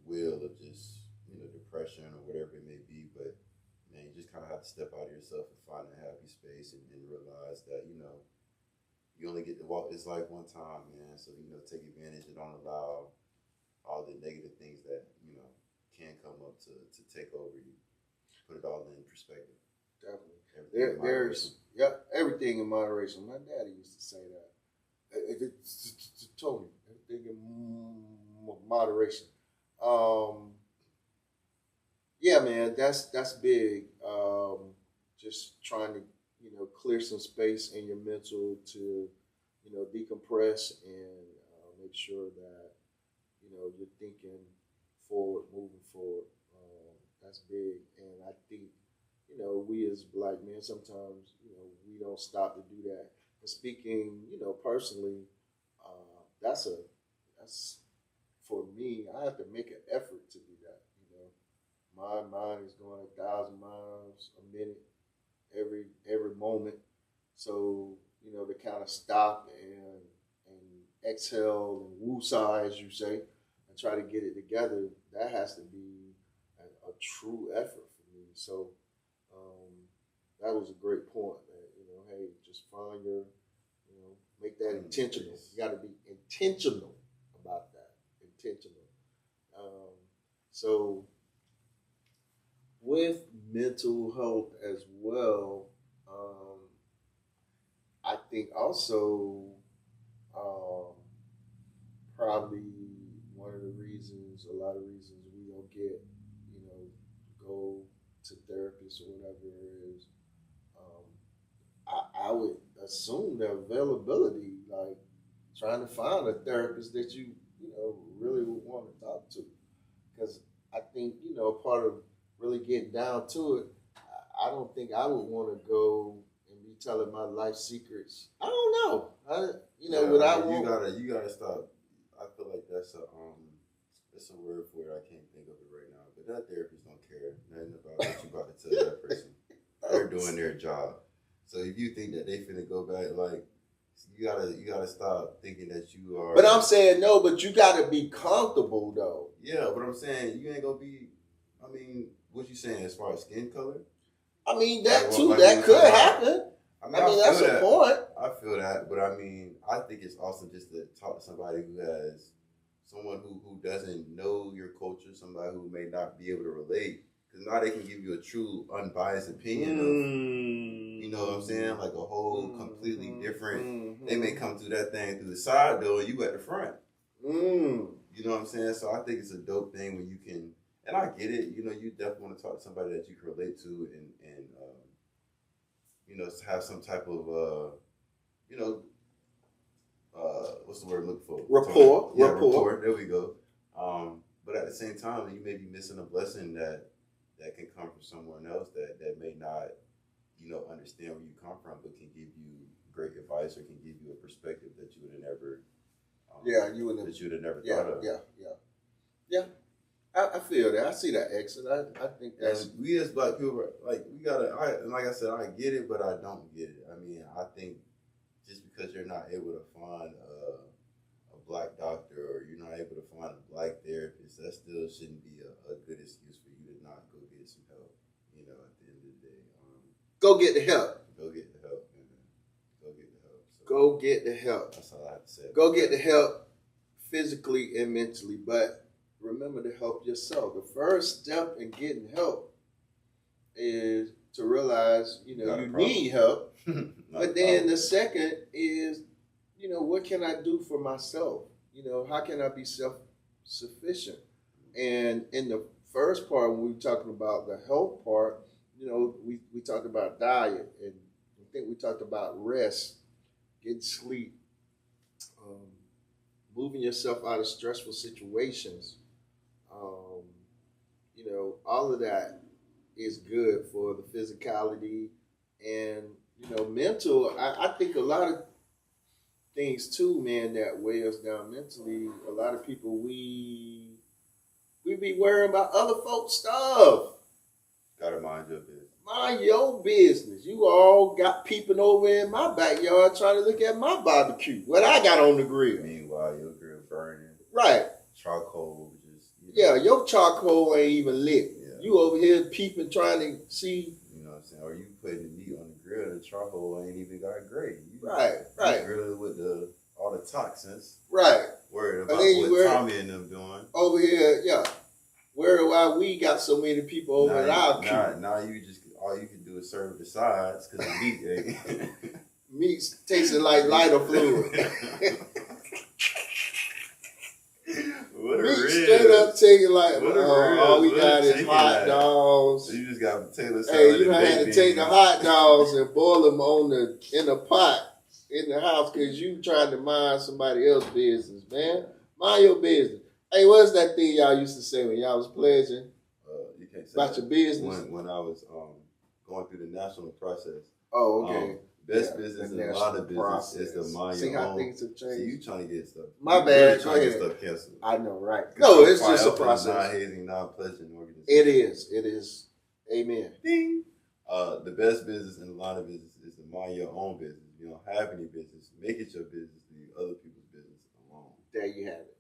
wheel of just, you know, depression or whatever it may be. But man, you just kind of have to step out of yourself and find a happy space and realize that, you know, you only get to walk this life one time, man. So, you know, take advantage and don't allow all the negative things that, you know, can come up to take over you. Put it all in perspective. Definitely. There's everything in moderation. My daddy used to say that. Tony, everything in moderation. Yeah, man, that's big. Just trying to, you know, clear some space in your mental to, you know, decompress and make sure that, you know, you're thinking forward, moving forward. That's big. And I think, you know, we as black men, sometimes, you know, we don't stop to do that. And speaking, you know, personally, that's for me, I have to make an effort to do that. You know, my mind is going 1,000 miles a minute every moment. So, you know, to kind of stop and exhale and woosah, as you say, and try to get it together, that has to be a true effort for me. So that was a great point, man. You know, hey, just find your, you know, make that intentional. You got to be intentional about that. Intentional. So with mental health as well, I think also probably one of the reasons, a lot of reasons we don't get, you know, go to therapists or whatever is, I would assume the availability, like trying to find a therapist that you know, really would want to talk to. Because I think, you know, part of really getting down to it, I don't think I would want to go and be telling my life secrets. I don't know. You gotta stop. I feel like that's a word for it. I can't think of it right now. But that therapist don't care nothing about what you about to tell that person. They're doing their job. So if you think that they finna go back, like, you gotta stop thinking that you are. But I'm saying no. But you gotta be comfortable though. Yeah, but I'm saying you ain't gonna be. I mean, what you saying as far as skin color? I mean that too. That could happen. I mean, that's a point. I feel that, but I mean, I think it's awesome just to talk to somebody who has someone who doesn't know your culture, somebody who may not be able to relate, because now they can give you a true, unbiased opinion of, you know what I'm saying, like a whole completely different. They may come through that thing through the side door, and you at the front. You know what I'm saying? So I think it's a dope thing when you can, and I get it. You know, you definitely want to talk to somebody that you can relate to, and you know, have some type of you know, what's the word I'm looking for? Rapport. Yeah, rapport. There we go. But at the same time, you may be missing a blessing that can come from someone else that may not, you know, understand where you come from, but can give you great advice or can give you a perspective that you would have never. You would have never thought of. Yeah. I feel that. I see that exit. I think that's we as Black people, like we gotta. Like I said, I get it, but I don't get it. I mean, I think just because you're not able to find a Black doctor or you're not able to find a Black therapist, that still shouldn't be a good excuse for you to not go get some help. You know, at the end of the day, go get the help. Go get the help. Go get the help. So, go get the help. That's all I have to say. Go get the help physically and mentally, but remember to help yourself. The first step in getting help is to realize, you know, you need help. But then the second is, you know, what can I do for myself? You know, how can I be self-sufficient? And in the first part, when we were talking about the health part, you know, we talked about diet, and I think we talked about rest, getting sleep, moving yourself out of stressful situations. You know, all of that is good for the physicality and, you know, mental. I think a lot of things too, man, that weigh us down mentally. A lot of people, we be worrying about other folks' stuff. Gotta mind your business. Mind your business. You all got peeping over in my backyard trying to look at my barbecue. What I got on the grill. Meanwhile, your grill burning. Right. Charcoal. Yeah, your charcoal ain't even lit. Yeah. You over here peeping, trying to see. You know what I'm saying? Or you putting the meat on the grill, the charcoal ain't even got grade. Right. You grilling with all the toxins. Right. Worried about what Tommy and them doing. Over here, yeah. Worried why we got so many people over at our pew. Now you just, all you can do is serve the sides because the meat ain't. Meat's tasting like lighter fluid. Meat straight up taking like, all we got is hot dogs. So you just got potato salad. Hey, you done had to take the hot dogs and boil them in a pot in the house because you trying to mind somebody else's business, man. Mind your business. Hey, what's that thing y'all used to say when y'all was pledging? You can't say about that. Your business? When I was going through the national process. Oh, okay. Best business and a lot of business is the mind your own. See how things have changed. See, you trying to get stuff. My bad. Trying to get stuff canceled. I know, right? No, it's just a process. Non-hazing, non-pledging organization. It is. Amen. Ding. The best business and a lot of business is to mind your own business. You don't have any business. Make it your business. Leave other people's business alone. There you have it.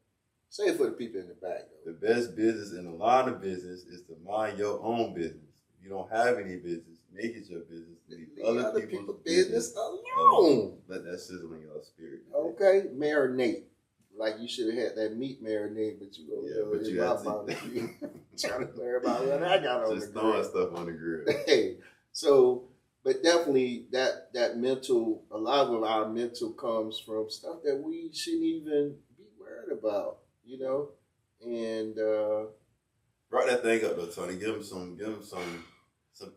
Say it for the people in the back, though. The best business and a lot of business is to mind your own business. If you don't have any business, make it your business. Leave other people's business alone. Let that sizzle in your spirit. Okay, marinate. Like you should have had that meat marinade, but you go but you got trying to clear about what I got on the grill. Just throwing stuff on the grill. Hey, so, but definitely that mental, a lot of our mental comes from stuff that we shouldn't even be worried about, you know? And write that thing up though, Tony. Give them some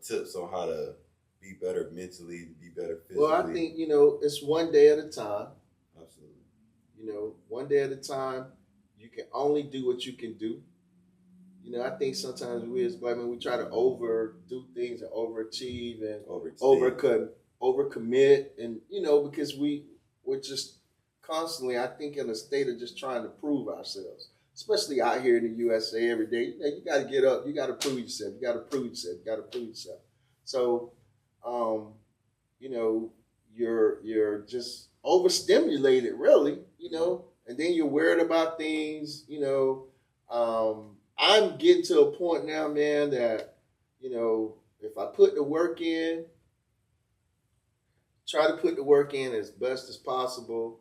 tips on how to be better mentally, be better physically. Well, I think, you know, it's one day at a time. Absolutely. You know, one day at a time. You can only do what you can do. You know, I think sometimes we as Black men, we try to overdo things and overachieve and overcommit. And, you know, because we're just constantly, I think, in a state of just trying to prove ourselves. Especially out here in the USA every day. You know, you got to get up. You got to prove yourself. You got to prove yourself. You got to prove yourself. So, you know, you're just overstimulated, really, you know, and then you're worried about things, you know. I'm getting to a point now, man, that, you know, if I put the work in, try to put the work in as best as possible,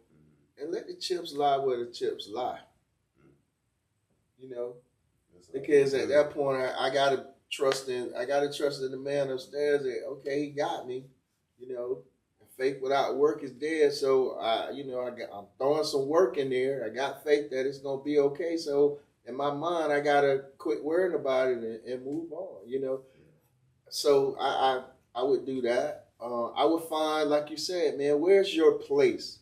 and let the chips lie where the chips lie. You know, because at that point, I gotta trust in the man upstairs that, okay, he got me. You know, faith without work is dead. So I'm throwing some work in there. I got faith that it's gonna be okay. So in my mind, I gotta quit worrying about it and move on. You know, so I would do that. I would find, like you said, man, where's your place?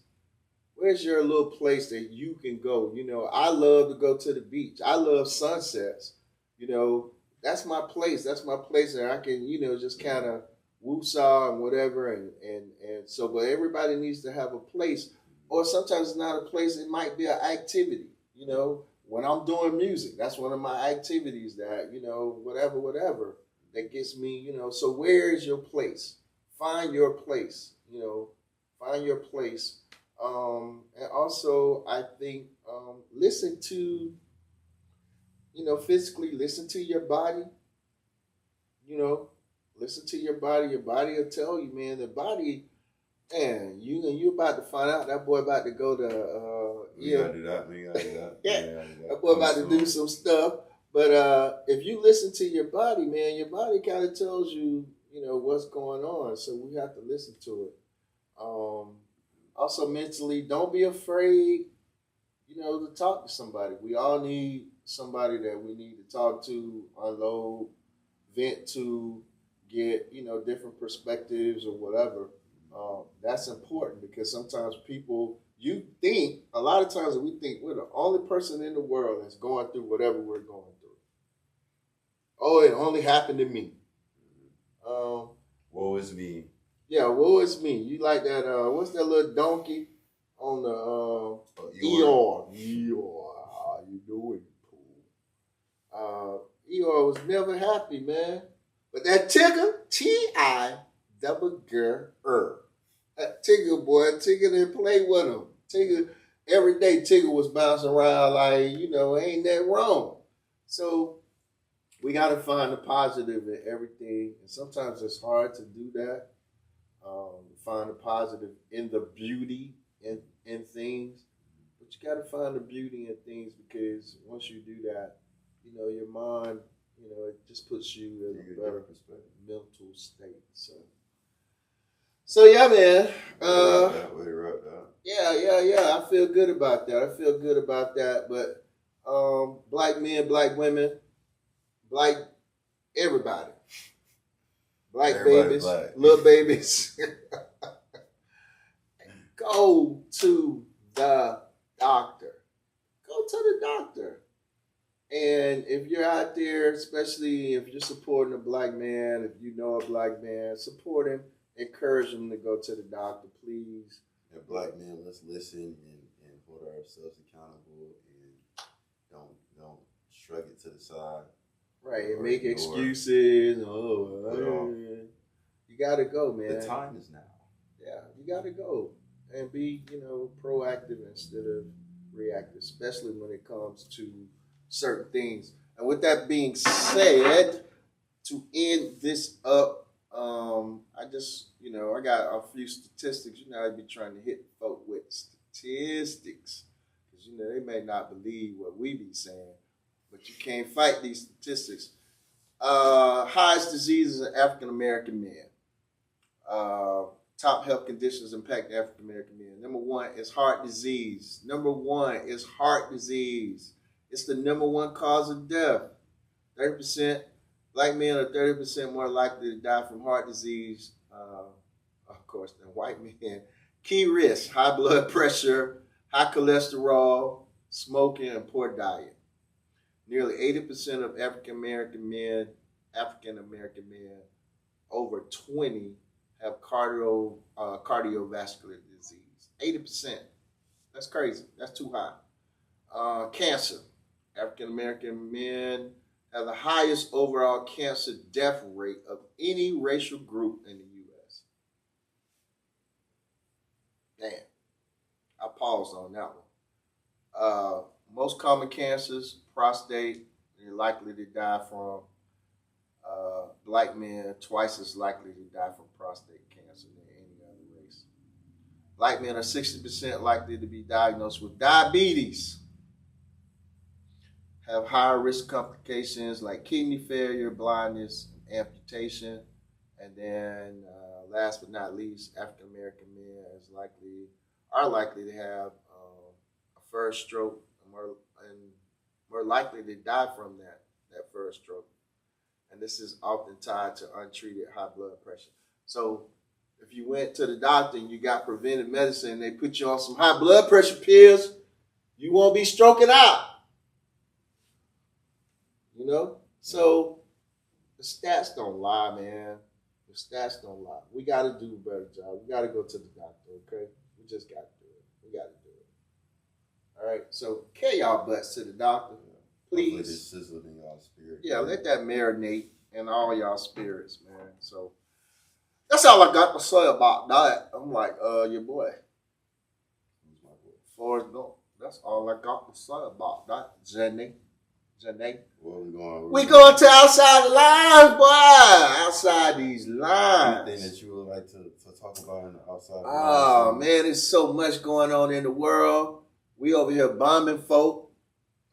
Where's your little place that you can go? You know, I love to go to the beach. I love sunsets. You know, that's my place. That's my place that I can, just kind of woo-saw and whatever. And so, but everybody needs to have a place. Or sometimes it's not a place. It might be an activity. You know, when I'm doing music, that's one of my activities that, whatever that gets me, So where is your place? Find your place, find your place. And also, I think, listen to, physically listen to your body, listen to your body. Your body will tell you, man, the body, man, you about to find out that boy about to go to, we gotta do that. Yeah, that boy about to do some stuff. But if you listen to your body, man, your body kind of tells you, what's going on. So we have to listen to it. Also mentally, don't be afraid, to talk to somebody. We all need somebody that we need to talk to, unload, vent to, get, different perspectives or whatever. That's important because sometimes a lot of times we think we're the only person in the world that's going through whatever we're going through. Oh, it only happened to me. Woe is me. Yeah, woe is me. You like that, what's that little donkey on the Eeyore? Eeyore, how you doing, Pooh? Eeyore was never happy, man. But that Tigger, T-I-double-G-E-R. That Tigger, boy, Tigger didn't play with him. Tigger, every day Tigger was bouncing around like, ain't that wrong. So we got to find the positive in everything. And sometimes it's hard to do that. Find the positive in the beauty in things. But you got to find the beauty in things because once you do that, your mind, it just puts you in a better mental state. So yeah, man. Yeah. I feel good about that. But black men, black women, black everybody. Black babies, little babies. Go to the doctor. Go to the doctor. And if you're out there, especially if you're supporting a black man, if you know a black man, support him, encourage him to go to the doctor, please. And black men, let's listen and hold ourselves accountable and don't shrug it to the side. Right, and make excuses. You gotta go, man. The time is now. Yeah, you gotta go and be, proactive instead of reactive, especially when it comes to certain things. And with that being said, to end this up, I just, I got a few statistics. I'd be trying to hit folk with statistics because, they may not believe what we be saying, but you can't fight these statistics. Highest diseases in African American men. Top health conditions impact African American men. Number one is heart disease. It's the number one cause of death. 30%. Black men are 30% more likely to die from heart disease, of course, than white men. Key risks: high blood pressure, high cholesterol, smoking, and poor diet. Nearly 80% of African American men, over 20, have cardiovascular disease. 80%. That's crazy. That's too high. Cancer. African American men have the highest overall cancer death rate of any racial group in the U.S. Damn. I paused on that one. Most common cancers, prostate, you're likely to die from. Black men twice as likely to die from prostate cancer than any other race. Black men are 60% likely to be diagnosed with diabetes, have higher risk complications like kidney failure, blindness, amputation, and then last but not least, African American men are likely to have a first stroke and more likely to die from that first stroke. And this is often tied to untreated high blood pressure. So if you went to the doctor and you got preventive medicine, they put you on some high blood pressure pills, you won't be stroking out. You know? So the stats don't lie, man. The stats don't lie. We got to do a better job. We got to go to the doctor, okay? We just got to do it. We got to do it. All right? So carry y'all butts to the doctor, please. Let it sizzle in y'all spirit. Yeah, let that marinate in all y'all spirits, man. So that's all I got to say about that. I'm like, your boy. Who's my boy? Forrest Gump. That's all I got to say about that, Jenny. Where we going? We going to outside the lines, boy. Outside these lines. Anything that you would like to talk about in the outside? Oh, man, there's so much going on in the world. We over here bombing folk.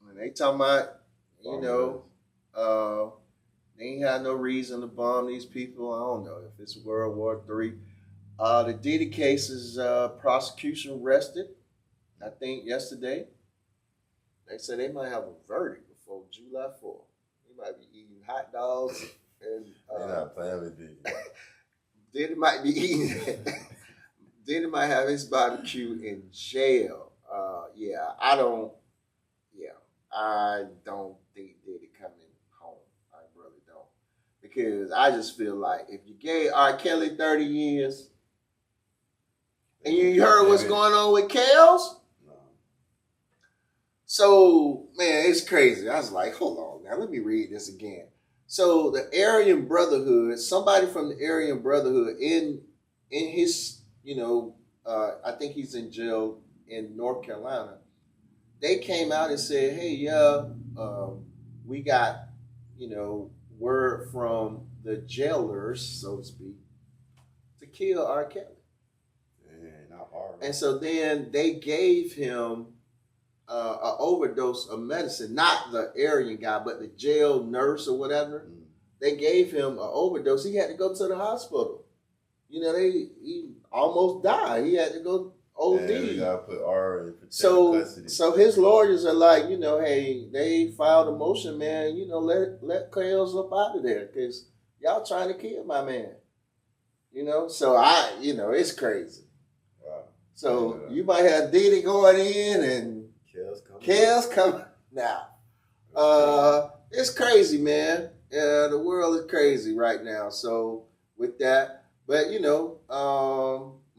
And they talking about, they ain't had no reason to bomb these people. I don't know if it's World War III. The Diddy case is prosecution arrested, I think, yesterday. They said they might have a verdict before July 4th. They might be eating hot dogs. And They're not playing with Diddy. Diddy might be eating Diddy might have his barbecue in jail. I don't think Diddy coming home. I really don't. Because I just feel like if you gave R. Kelly 30 years and you heard what's going on with Kels, No. so, man, it's crazy. I was like, hold on now, let me read this again. So the Aryan Brotherhood, somebody from the Aryan Brotherhood in his, I think he's in jail in North Carolina. They came out and said, hey, we got, word from the jailers, so to speak, to kill R. Kelly. Yeah, not R. And so then they gave him an overdose of medicine, not the Aryan guy, but the jail nurse or whatever. Mm. They gave him an overdose. He had to go to the hospital. He almost died. He had to go OD. Yeah, we gotta put R in custody. So his lawyers are like, hey, they filed a motion, man. Let Kels up out of there because y'all trying to kill my man. So it's crazy. Wow. So you might have Diddy going in and Kels coming now. It's crazy, man. The world is crazy right now. So with that, but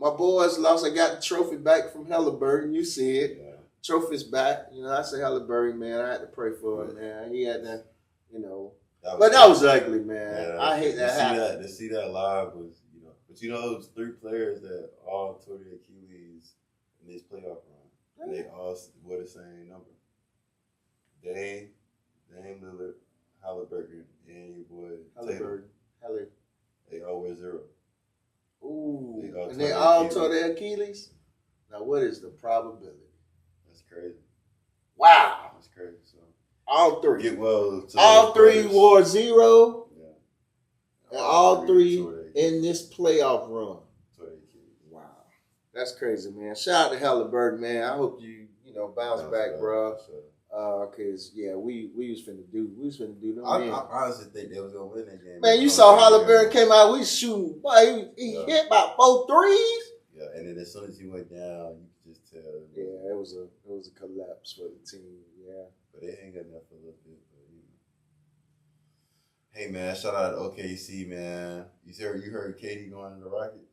my boys lost. I got the trophy back from Halliburton. You see it. Yeah. Trophy's back. I say Halliburton, man. I had to pray for him, man. He had to, that was ugly, man. Yeah, I hate that. To see that live was, but it was 3 players that all tore their Achilles in this playoff run. And they all wore the same number. Dame Lillard, Halliburton, and your boy Halliburton. They all wear 0. Ooh, they all tore their Achilles? Now, what is the probability? That's crazy. Wow. That's crazy. So all 3. Get well. All 3 wore 0. Yeah. And all 3 in this playoff run. Wow. That's crazy, man. Shout out to Halliburton, man. I hope you, bounce back, bro. Cause we was finna do them. I honestly think they was gonna win that game. Man, you saw Halliburton came out, we shooting. Boy, he hit about 4 threes. Yeah, and then as soon as he went down, you could just tell. Yeah, it was a collapse for the team. Yeah, but they ain't got enough for a little bit. Hey man, shout out to OKC, man. You heard Katie going to the Rockets?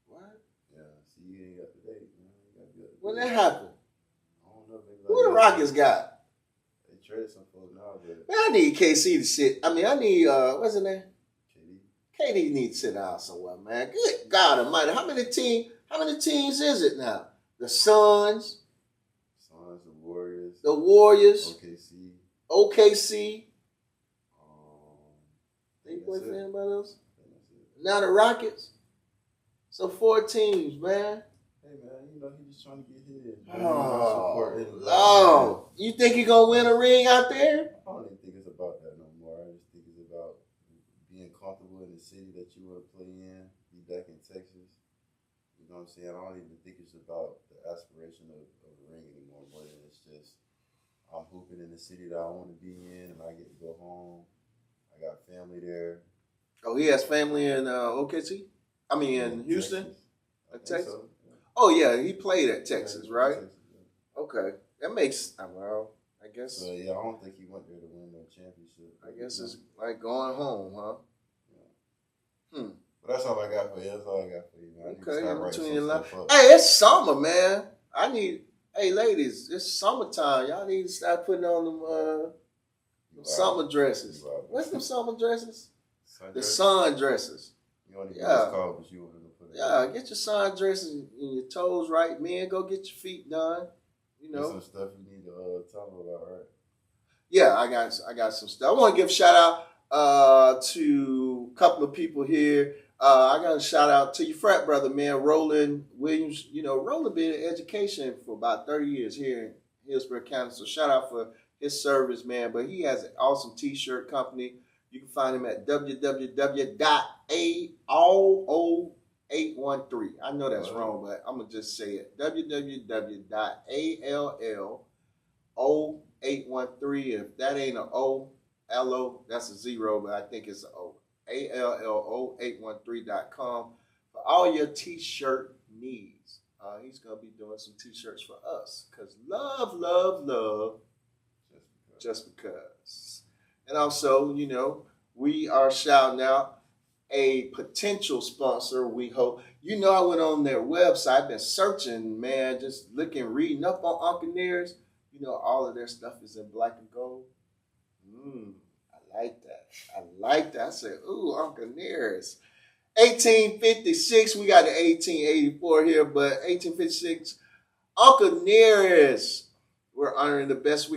What? Yeah, see, you ain't got the date, man. When that happened? I don't know. Who the Rockets got? They traded some folks now, but man, I need KC to sit. I need what's his name? KD needs to sit down somewhere, man. Good God Almighty, how many teams is it now? The Suns, the Warriors, OKC. They play for anybody else? Now the Rockets. So 4 teams, man. Hey man, you know he just trying to get his. Oh, you think he gonna win a ring out there? I don't even think it's about that no more. I just think it's about being comfortable in the city that you want to play in. Be back in Texas. You know what I'm saying? I don't even think it's about the aspiration of a ring anymore. More than it's just I'm hooping in the city that I want to be in, and I get to go home. I got family there. Oh, he has family in OKC? I mean, in Houston? Texas? So. Oh, yeah, he played at Texas, right? Texas, yeah. Okay. That makes, well, I guess. So, yeah, I don't think he went there to win no championship. I guess it's like going home, huh? Yeah. But that's all I got for you. That's all I got for you, man. Okay, in between your lines. Hey, it's summer, man. Hey, ladies, it's summertime. Y'all need to start putting on them summer dresses. What's them summer dresses? The sun dresses. You don't even know what it's called, but you want to put it. Yeah, get your sun dresses and your toes right. Men, go get your feet done. You know. There's some stuff you need to tell them about, right? Yeah, I got some stuff. I want to give a shout out to a couple of people here. I got a shout out to your frat brother, man, Roland Williams. You know, Roland been in education for about 30 years here in Hillsborough County. So shout out for his service, man. But he has an awesome t-shirt company. You can find him at www.all0813. I know that's wrong, but I'm going to just say it. www.all0813. If that ain't an O, L-O, that's a 0, but I think it's an O. ALLO813.com for all your t-shirt needs. He's going to be doing some t-shirts for us because love, just because. And also, you know, we are shouting out a potential sponsor, we hope. You know, I went on their website, I've been searching, man, just reading up on Uncle Nearest. You know, all of their stuff is in black and gold. I like that. I said, ooh, Uncle Nearest. 1856, we got the 1884 here, but 1856, Uncle Nearest. We're honoring the best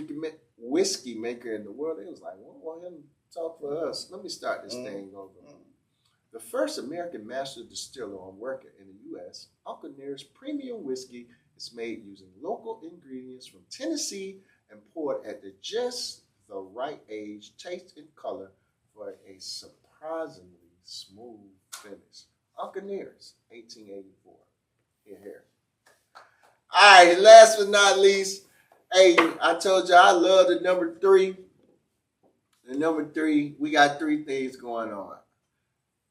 whiskey maker in the world. They was like, we want him to talk for us. Let me start this thing over. The first American master distiller on record in the U.S., Uncle Nearest premium whiskey is made using local ingredients from Tennessee and poured at just the right age, taste, and color for a surprisingly smooth finish. Uncle Nearest, 1884. Here. All right, last but not least, hey, I told you I love the number 3. The number 3, we got 3 things going on.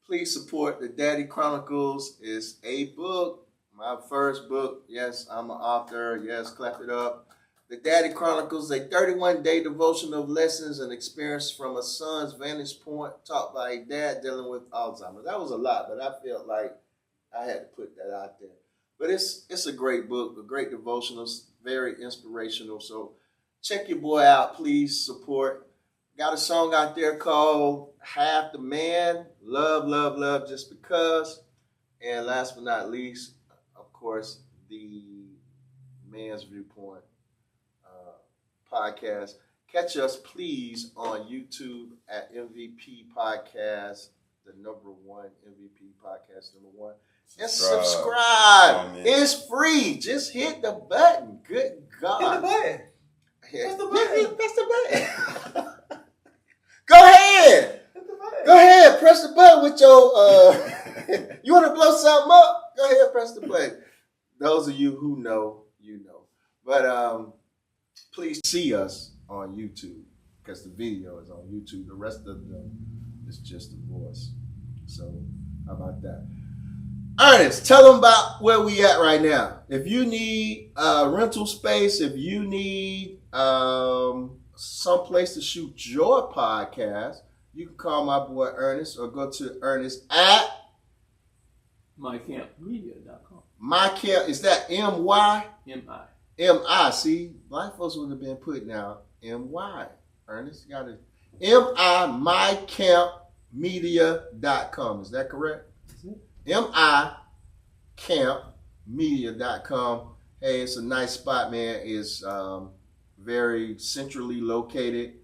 Please support the Daddy Chronicles. It's a book, my first book. Yes, I'm an author. Yes, clap it up. The Daddy Chronicles, a 31-day devotion of lessons and experience from a son's vantage point taught by a dad dealing with Alzheimer's. That was a lot, but I felt like I had to put that out there. But it's a great book, a great devotional, very inspirational. So check your boy out, please support. Got a song out there called Half the Man, Love, Just Because. And last but not least, of course, the Man's Viewpoint podcast. Catch us, please, on YouTube at M.V.P Podcast, the number 1 M.V.P Podcast, number 1. And subscribe. It's free. Just hit the button. Good God. Hit the button. Press the button. Press the button. Go ahead. Go ahead. Press the button with your, you want to blow something up? Go ahead, press the button. Those of you who know, you know. But please see us on YouTube because the video is on YouTube. The rest of them is just a voice. So how about that? Ernest, tell them about where we at right now. If you need rental space, if you need someplace to shoot your podcast, you can call my boy Ernest or go to Ernest at mycampmedia.com. MyCamp, is that M-Y? M-I. M-I. See, black folks would have been putting out M-Y. Ernest, you got to M-I, mycampmedia.com. Is that correct? micampmedia.com. Hey, it's a nice spot, man. It's very centrally located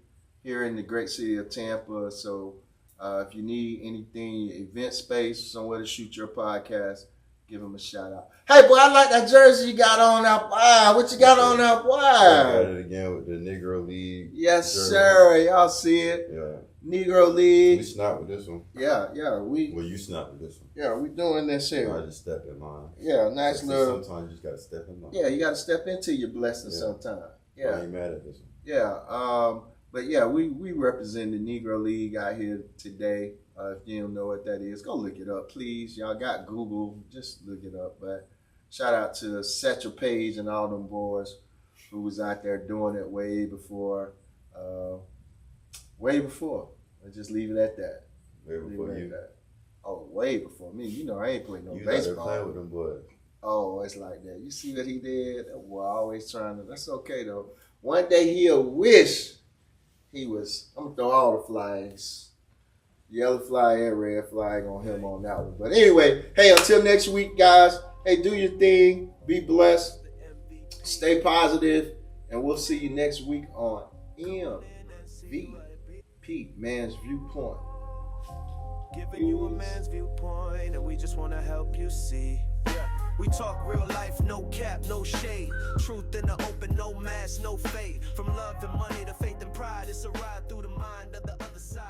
here in the great city of Tampa. So if you need anything, event space, somewhere to shoot your podcast, Give him a shout out. Hey, boy, I like that jersey you got on out wide. What you got on out I wide? got it again with the Negro League. Yes, jersey. sir. Y'all see it. Yeah. Negro We League. snap with this one. Yeah. Well, you snap with this one. Yeah, we doing this I here. just step in line. Yeah, nice little. Sometimes you just gotta step in line. Yeah, you got to step into your blessing sometime. I Yeah, ain't mad at this one. yeah. But yeah, we represent the Negro League out here today. If you don't know what that is, go look it up, please. Y'all got Google, just look it up. But shout out to Satchel Paige and all them boys who was out there doing it way before. I'll just leave it at that. Way before you. Oh, way before me. You know I ain't playing no You out there baseball. playing with them boys. Oh, it's like that. You see what he did? Well, always trying to. That's okay though. One day he'll wish he was. I'm gonna throw all the flags, yellow flag and red flag on him on that one. But anyway, hey, until next week, guys. Hey, do your thing. Be blessed. Stay positive, and we'll see you next week on M.V.P. Man's Viewpoint. Giving you a man's viewpoint, and we just want to help you see. We talk real life, no cap, no shade. Truth in the open, no mask, no fade. From love and money to faith and pride, it's a ride through the mind of the other side.